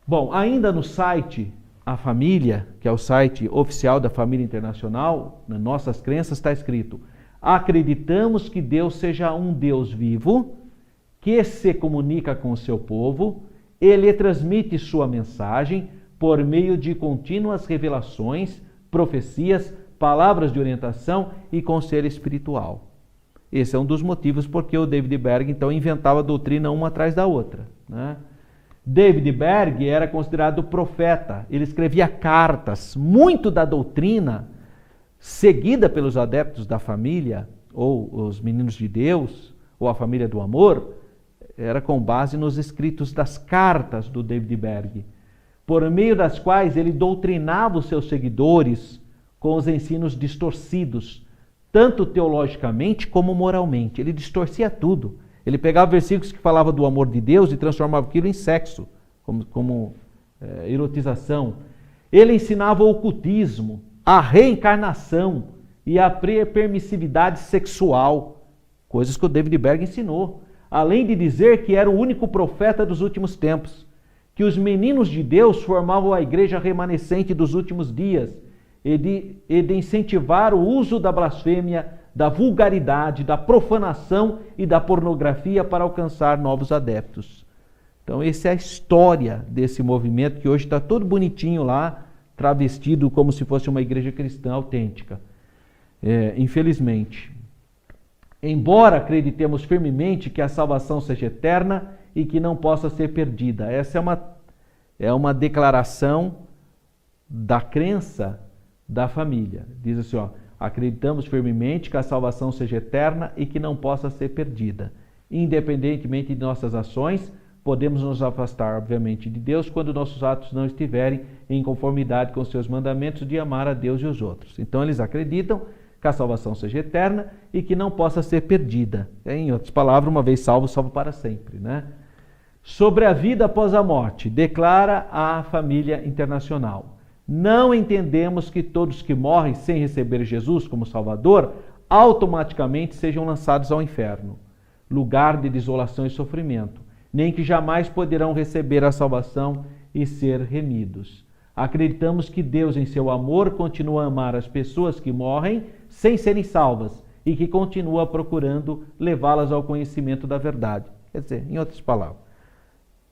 Bom, ainda no site A Família, que é o site oficial da Família Internacional, nas nossas crenças está escrito: acreditamos que Deus seja um Deus vivo, que se comunica com o seu povo, ele transmite sua mensagem por meio de contínuas revelações, profecias, palavras de orientação e conselho espiritual. Esse é um dos motivos porque o David Berg, então, inventava a doutrina uma atrás da outra. Né? David Berg era considerado profeta. Ele escrevia cartas. Muito da doutrina seguida pelos adeptos da família, ou os meninos de Deus, ou a família do amor, era com base nos escritos das cartas do David Berg, por meio das quais ele doutrinava os seus seguidores com os ensinos distorcidos, tanto teologicamente como moralmente. Ele distorcia tudo. Ele pegava versículos que falavam do amor de Deus e transformava aquilo em sexo, como erotização. Ele ensinava o ocultismo, a reencarnação e a permissividade sexual, coisas que o David Berg ensinou, além de dizer que era o único profeta dos últimos tempos, que os meninos de Deus formavam a igreja remanescente dos últimos dias, e de incentivar o uso da blasfêmia, da vulgaridade, da profanação e da pornografia para alcançar novos adeptos. Então, essa é a história desse movimento que hoje está todo bonitinho lá, travestido como se fosse uma igreja cristã autêntica. Infelizmente. Embora acreditemos firmemente que a salvação seja eterna e que não possa ser perdida. Essa é uma declaração da crença da família. Diz assim, acreditamos firmemente que a salvação seja eterna e que não possa ser perdida. Independentemente de nossas ações, podemos nos afastar, obviamente, de Deus quando nossos atos não estiverem em conformidade com os seus mandamentos de amar a Deus e os outros. Então, eles acreditam que a salvação seja eterna e que não possa ser perdida. Em outras palavras, uma vez salvo, salvo para sempre. Né? Sobre a vida após a morte, declara a Família Internacional: não entendemos que todos que morrem sem receber Jesus como Salvador automaticamente sejam lançados ao inferno. lugar de desolação e sofrimento, nem que jamais poderão receber a salvação e ser remidos. Acreditamos que Deus, em seu amor, continua a amar as pessoas que morrem sem serem salvas e que continua procurando levá-las ao conhecimento da verdade. Quer dizer, em outras palavras,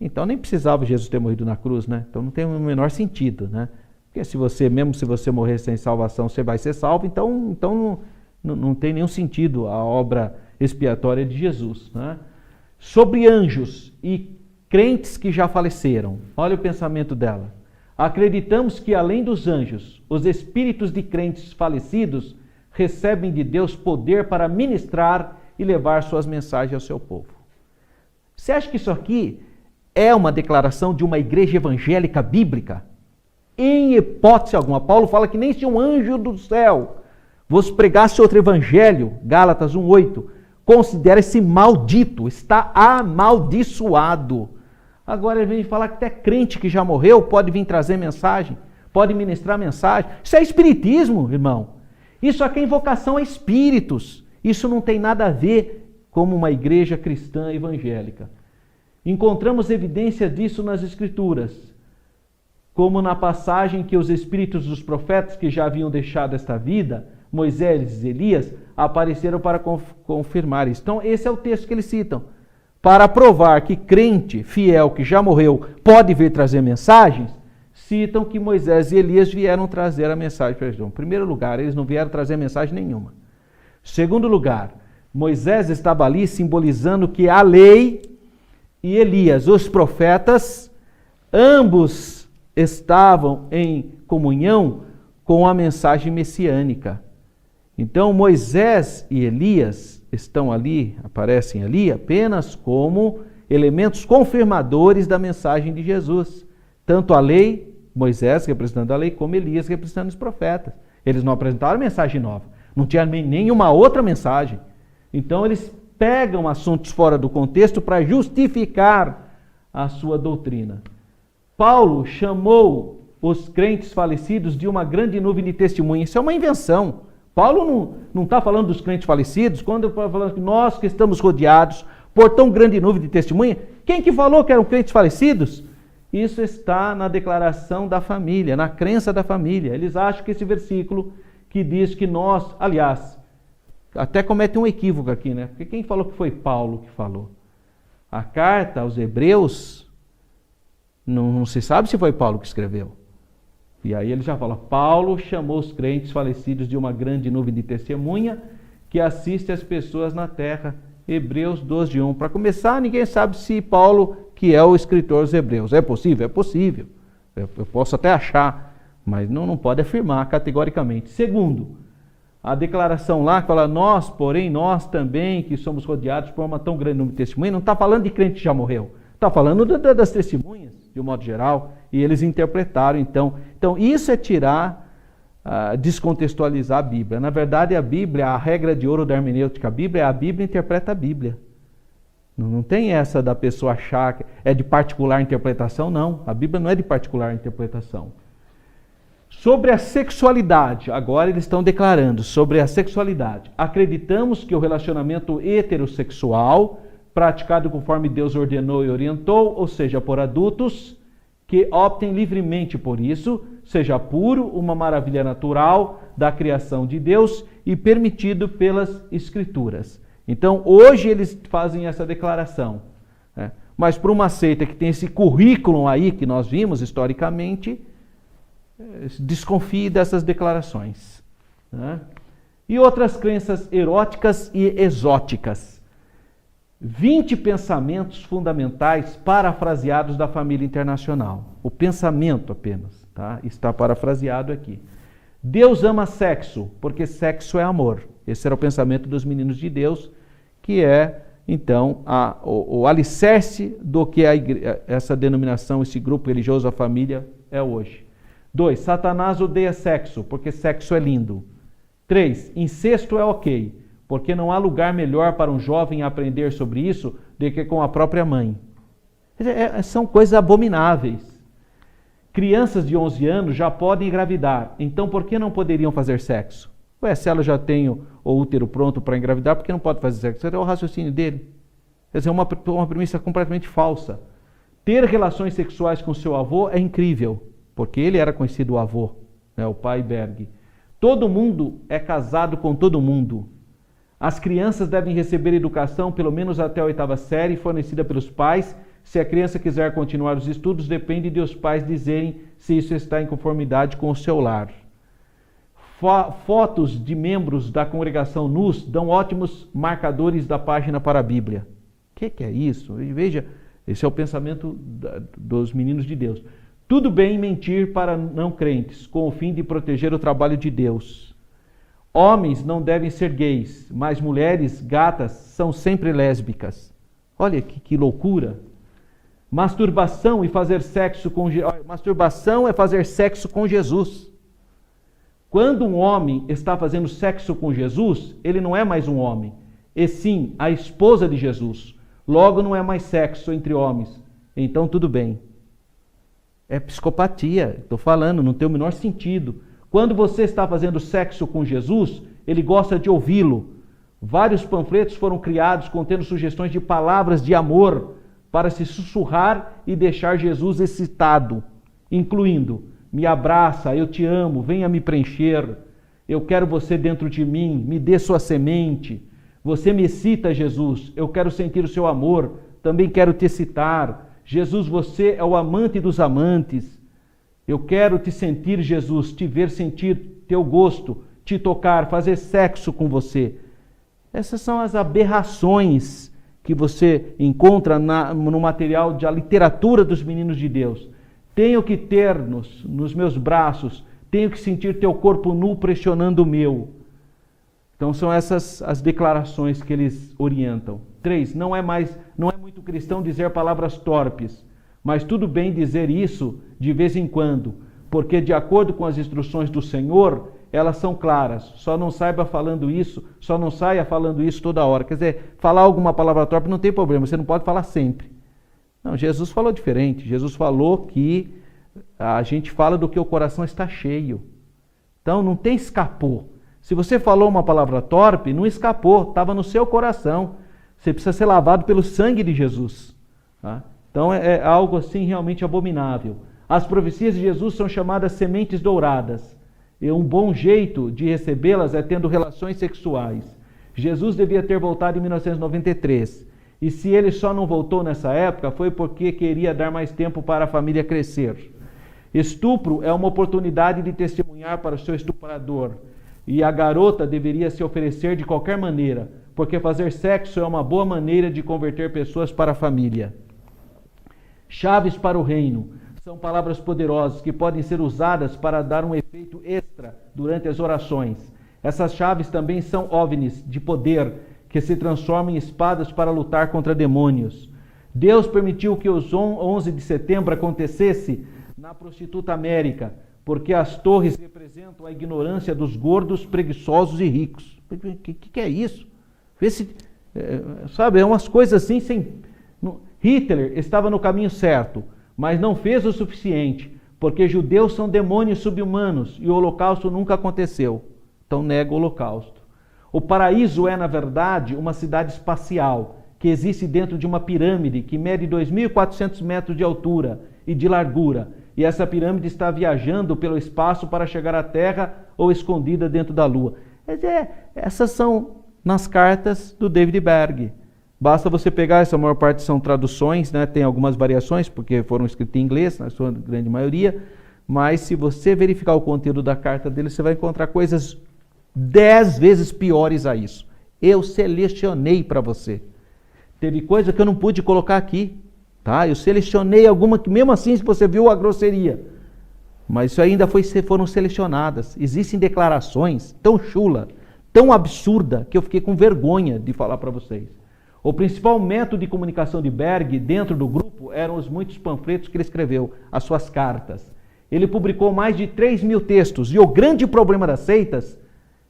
então nem precisava Jesus ter morrido na cruz, né? Então não tem o menor sentido, né? Porque mesmo se você morrer sem salvação, você vai ser salvo, então não tem nenhum sentido a obra expiatória de Jesus, né? Sobre anjos e crentes que já faleceram, olha o pensamento dela. Acreditamos que, além dos anjos, os espíritos de crentes falecidos recebem de Deus poder para ministrar e levar suas mensagens ao seu povo. Você acha que isso aqui é uma declaração de uma igreja evangélica bíblica? Em hipótese alguma. Paulo fala que nem se um anjo do céu vos pregasse outro evangelho, Gálatas 1:8, considere-se maldito, está amaldiçoado. Agora ele vem falar que até crente que já morreu pode vir trazer mensagem, pode ministrar mensagem. Isso é espiritismo, irmão. Isso aqui é invocação a espíritos. Isso não tem nada a ver com uma igreja cristã evangélica. Encontramos evidência disso nas Escrituras, como na passagem que os espíritos dos profetas que já haviam deixado esta vida, Moisés e Elias, apareceram para confirmar isso. Então, esse é o texto que eles citam. Para provar que crente fiel que já morreu pode vir trazer mensagens, citam que Moisés e Elias vieram trazer a mensagem para eles. Em primeiro lugar, eles não vieram trazer mensagem nenhuma. Segundo lugar, Moisés estava ali simbolizando que a lei e Elias, os profetas, ambos estavam em comunhão com a mensagem messiânica. Então, Moisés e Elias estão ali, aparecem ali apenas como elementos confirmadores da mensagem de Jesus. Tanto a lei, Moisés representando a lei, como Elias representando os profetas. Eles não apresentaram mensagem nova, não tinha nenhuma outra mensagem. Então, eles pegam assuntos fora do contexto para justificar a sua doutrina. Paulo chamou os crentes falecidos de uma grande nuvem de testemunhas. Isso é uma invenção. Paulo não está falando dos crentes falecidos, quando ele está falando que nós que estamos rodeados por tão grande nuvem de testemunha, quem que falou que eram crentes falecidos? Isso está na declaração da família, na crença da família. Eles acham que esse versículo que diz que nós, aliás, até comete um equívoco aqui, né? Porque quem falou que foi Paulo que falou? A carta aos Hebreus, não se sabe se foi Paulo que escreveu. E aí ele já fala, Paulo chamou os crentes falecidos de uma grande nuvem de testemunha que assiste as pessoas na terra. Hebreus 12:1. Para começar, ninguém sabe se Paulo que é o escritor dos Hebreus. É possível? É possível. Eu posso até achar, mas não pode afirmar categoricamente. Segundo, a declaração lá que fala, nós, porém, nós também, que somos rodeados por uma tão grande número de testemunhas, não está falando de crente que já morreu. Está falando das testemunhas, de um modo geral, e eles interpretaram, então isso é tirar, descontextualizar a Bíblia. Na verdade, a Bíblia, a regra de ouro da hermenêutica Bíblia, a Bíblia interpreta a Bíblia. Não tem essa da pessoa achar que é de particular interpretação, não. A Bíblia não é de particular interpretação. Sobre a sexualidade, agora eles estão declarando sobre a sexualidade. Acreditamos que o relacionamento heterossexual, praticado conforme Deus ordenou e orientou, ou seja, por adultos que optem livremente por isso, seja puro, uma maravilha natural da criação de Deus e permitido pelas Escrituras. Então, hoje eles fazem essa declaração, né? Mas para uma seita que tem esse currículo aí que nós vimos historicamente, desconfie dessas declarações, né? E outras crenças eróticas e exóticas. 20 pensamentos fundamentais parafraseados da família internacional. O pensamento apenas, tá? Está parafraseado aqui. Deus ama sexo, porque sexo é amor. Esse era o pensamento dos meninos de Deus, que é, então, o alicerce do que essa denominação, esse grupo religioso, a família, é hoje. 2. Satanás odeia sexo, porque sexo é lindo. 3. Incesto é ok, porque não há lugar melhor para um jovem aprender sobre isso do que com a própria mãe. São coisas abomináveis. Crianças de 11 anos já podem engravidar, então por que não poderiam fazer sexo? Se ela já tem o útero pronto para engravidar, por que não pode fazer sexo? Esse é o raciocínio dele. Quer dizer, uma premissa completamente falsa. Ter relações sexuais com seu avô é incrível, porque ele era conhecido o avô, né, o pai Berg. Todo mundo é casado com todo mundo. As crianças devem receber educação pelo menos até a 8ª série, fornecida pelos pais. Se a criança quiser continuar os estudos, depende de os pais dizerem se isso está em conformidade com o seu lar. Fotos de membros da congregação nus dão ótimos marcadores da página para a Bíblia. O que é isso? E veja, esse é o pensamento dos meninos de Deus. Tudo bem mentir para não crentes, com o fim de proteger o trabalho de Deus. Homens não devem ser gays, mas mulheres, gatas, são sempre lésbicas. Olha que loucura. Masturbação e fazer sexo com Masturbação é fazer sexo com Jesus. Quando um homem está fazendo sexo com Jesus, ele não é mais um homem, e sim a esposa de Jesus. Logo não é mais sexo entre homens. Então tudo bem. É psicopatia, estou falando, não tem o menor sentido. Quando você está fazendo sexo com Jesus, ele gosta de ouvi-lo. Vários panfletos foram criados contendo sugestões de palavras de amor para se sussurrar e deixar Jesus excitado, incluindo: me abraça, eu te amo, venha me preencher, eu quero você dentro de mim, me dê sua semente, você me excita, Jesus, eu quero sentir o seu amor, também quero te excitar. Jesus, você é o amante dos amantes. Eu quero te sentir, Jesus, te ver, sentir teu gosto, te tocar, fazer sexo com você. Essas são as aberrações que você encontra no material da literatura dos meninos de Deus. Tenho que ter nos meus braços, tenho que sentir teu corpo nu pressionando o meu. Então são essas as declarações que eles orientam. 3. Não é muito cristão dizer palavras torpes, mas tudo bem dizer isso de vez em quando, porque de acordo com as instruções do Senhor, elas são claras. Só não saia falando isso toda hora. Quer dizer, falar alguma palavra torpe não tem problema, você não pode falar sempre. Não, Jesus falou diferente. Jesus falou que a gente fala do que o coração está cheio. Então não tem escapou. Se você falou uma palavra torpe, não escapou, estava no seu coração. Você precisa ser lavado pelo sangue de Jesus. Tá? Então é algo assim realmente abominável. As profecias de Jesus são chamadas sementes douradas. E um bom jeito de recebê-las é tendo relações sexuais. Jesus devia ter voltado em 1993. E se ele só não voltou nessa época, foi porque queria dar mais tempo para a família crescer. Estupro é uma oportunidade de testemunhar para o seu estuprador. E a garota deveria se oferecer de qualquer maneira, porque fazer sexo é uma boa maneira de converter pessoas para a família. Chaves para o reino são palavras poderosas que podem ser usadas para dar um efeito extra durante as orações. Essas chaves também são ovnis de poder que se transformam em espadas para lutar contra demônios. Deus permitiu que os 11 de setembro acontecesse na prostituta América, porque as torres representam a ignorância dos gordos, preguiçosos e ricos. O que é isso? Sabe, é umas coisas assim sem... Hitler estava no caminho certo, mas não fez o suficiente, porque judeus são demônios subhumanos e o holocausto nunca aconteceu. Então nega o holocausto. O paraíso é, na verdade, uma cidade espacial, que existe dentro de uma pirâmide que mede 2.400 metros de altura e de largura. E essa pirâmide está viajando pelo espaço para chegar à Terra ou escondida dentro da Lua. Essas são nas cartas do David Berg. Basta você pegar, essa maior parte são traduções, né? Tem algumas variações, porque foram escritas em inglês, na sua grande maioria, mas se você verificar o conteúdo da carta dele, você vai encontrar coisas 10 vezes piores a isso. Eu selecionei para você. Teve coisa que eu não pude colocar aqui, tá? Eu selecionei alguma que mesmo assim você viu a grosseria. Mas isso ainda foram selecionadas. Existem declarações tão chula, tão absurda, que eu fiquei com vergonha de falar para vocês. O principal método de comunicação de Berg dentro do grupo eram os muitos panfletos que ele escreveu, as suas cartas. Ele publicou mais de 3.000 textos e o grande problema das seitas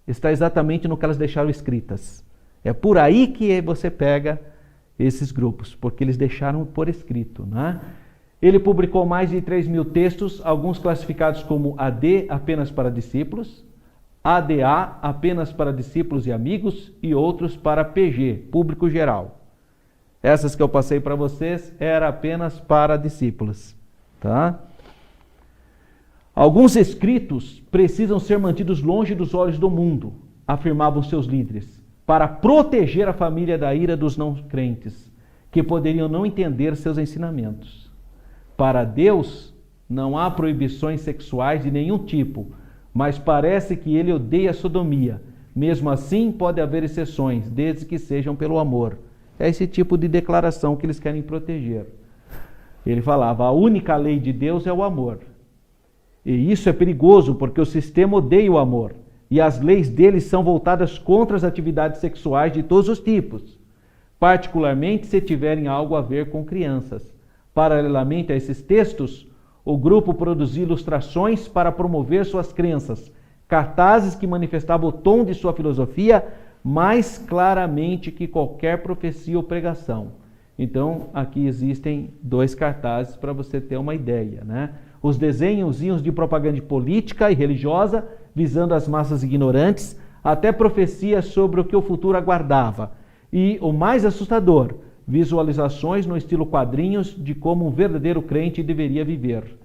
está exatamente no que elas deixaram escritas. É por aí que você pega esses grupos, porque eles deixaram por escrito, né? Ele publicou mais de 3.000 textos, alguns classificados como AD, apenas para discípulos, ADA, apenas para discípulos e amigos, e outros para PG, público geral. Essas que eu passei para vocês era apenas para discípulos, tá? Alguns escritos precisam ser mantidos longe dos olhos do mundo, afirmavam seus líderes, para proteger a família da ira dos não crentes, que poderiam não entender seus ensinamentos. Para Deus, não há proibições sexuais de nenhum tipo, mas parece que ele odeia a sodomia. Mesmo assim, pode haver exceções, desde que sejam pelo amor. É esse tipo de declaração que eles querem proteger. Ele falava, a única lei de Deus é o amor. E isso é perigoso, porque o sistema odeia o amor. E as leis deles são voltadas contra as atividades sexuais de todos os tipos, particularmente se tiverem algo a ver com crianças. Paralelamente a esses textos, o grupo produziu ilustrações para promover suas crenças, cartazes que manifestavam o tom de sua filosofia mais claramente que qualquer profecia ou pregação. Então, aqui existem 2 cartazes para você ter uma ideia, né? Os desenhozinhos de propaganda política e religiosa, visando as massas ignorantes, até profecias sobre o que o futuro aguardava. E, o mais assustador, visualizações no estilo quadrinhos de como um verdadeiro crente deveria viver.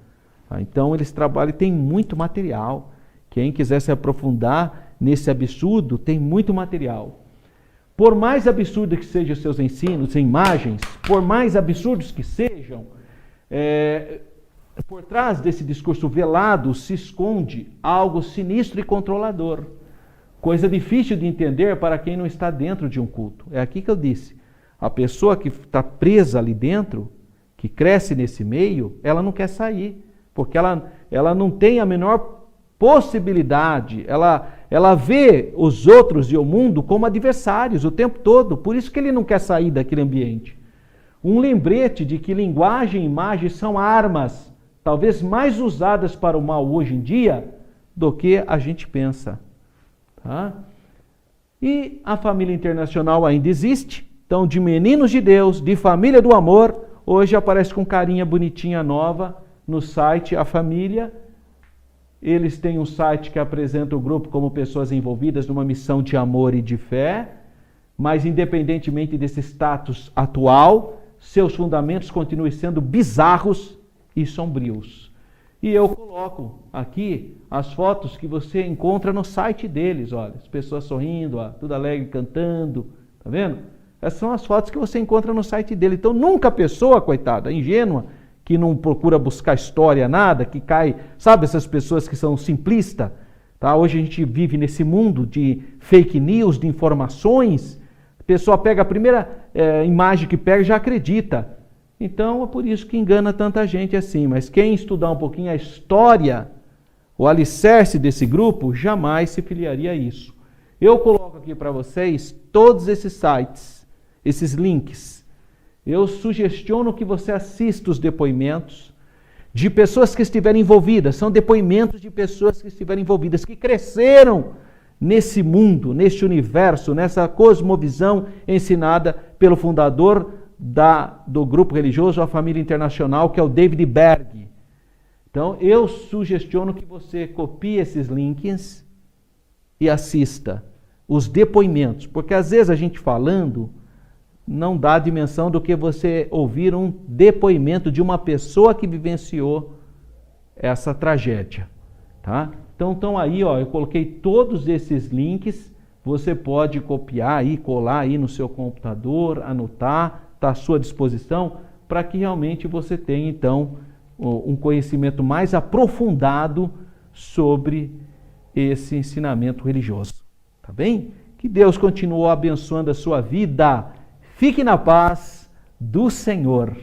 Então, eles trabalham, tem muito material. Quem quiser se aprofundar nesse absurdo, tem muito material. Por mais absurdo que sejam os seus ensinos, imagens, por mais absurdos que sejam, por trás desse discurso velado se esconde algo sinistro e controlador. Coisa difícil de entender para quem não está dentro de um culto. É aqui que eu disse. A pessoa que está presa ali dentro, que cresce nesse meio, ela não quer sair. Porque ela não tem a menor possibilidade. Ela vê os outros e o mundo como adversários o tempo todo. Por isso que ele não quer sair daquele ambiente. Um lembrete de que linguagem e imagem são armas, talvez mais usadas para o mal hoje em dia do que a gente pensa. Tá? E a família internacional ainda existe. Então, de meninos de Deus, de família do amor, hoje aparece com carinha bonitinha nova no site A Família. Eles têm um site que apresenta o grupo como pessoas envolvidas numa missão de amor e de fé, mas independentemente desse status atual, seus fundamentos continuam sendo bizarros e sombrios. E eu coloco aqui as fotos que você encontra no site deles, olha, as pessoas sorrindo, ó, tudo alegre, cantando, tá vendo? Essas são as fotos que você encontra no site dele. Então nunca a pessoa, coitada, ingênua, que não procura buscar história, nada, que cai, sabe essas pessoas que são simplistas? Tá? Hoje a gente vive nesse mundo de fake news, de informações, a pessoa pega a primeira imagem que pega e já acredita. Então é por isso que engana tanta gente assim. Mas quem estudar um pouquinho a história, o alicerce desse grupo, jamais se filiaria a isso. Eu coloco aqui para vocês todos esses sites, esses links. Eu sugestiono que você assista os depoimentos de pessoas que estiverem envolvidas. São depoimentos de pessoas que estiveram envolvidas, que cresceram nesse mundo, neste universo, nessa cosmovisão ensinada pelo fundador do grupo religioso A Família Internacional, que é o David Berg. Então, eu sugestiono que você copie esses links e assista os depoimentos, porque às vezes a gente falando não dá a dimensão do que você ouvir um depoimento de uma pessoa que vivenciou essa tragédia, tá? Então aí, ó, eu coloquei todos esses links, você pode copiar aí, colar aí no seu computador, anotar, está à sua disposição, para que realmente você tenha, então, um conhecimento mais aprofundado sobre esse ensinamento religioso, tá bem? Que Deus continue abençoando a sua vida. Fique na paz do Senhor.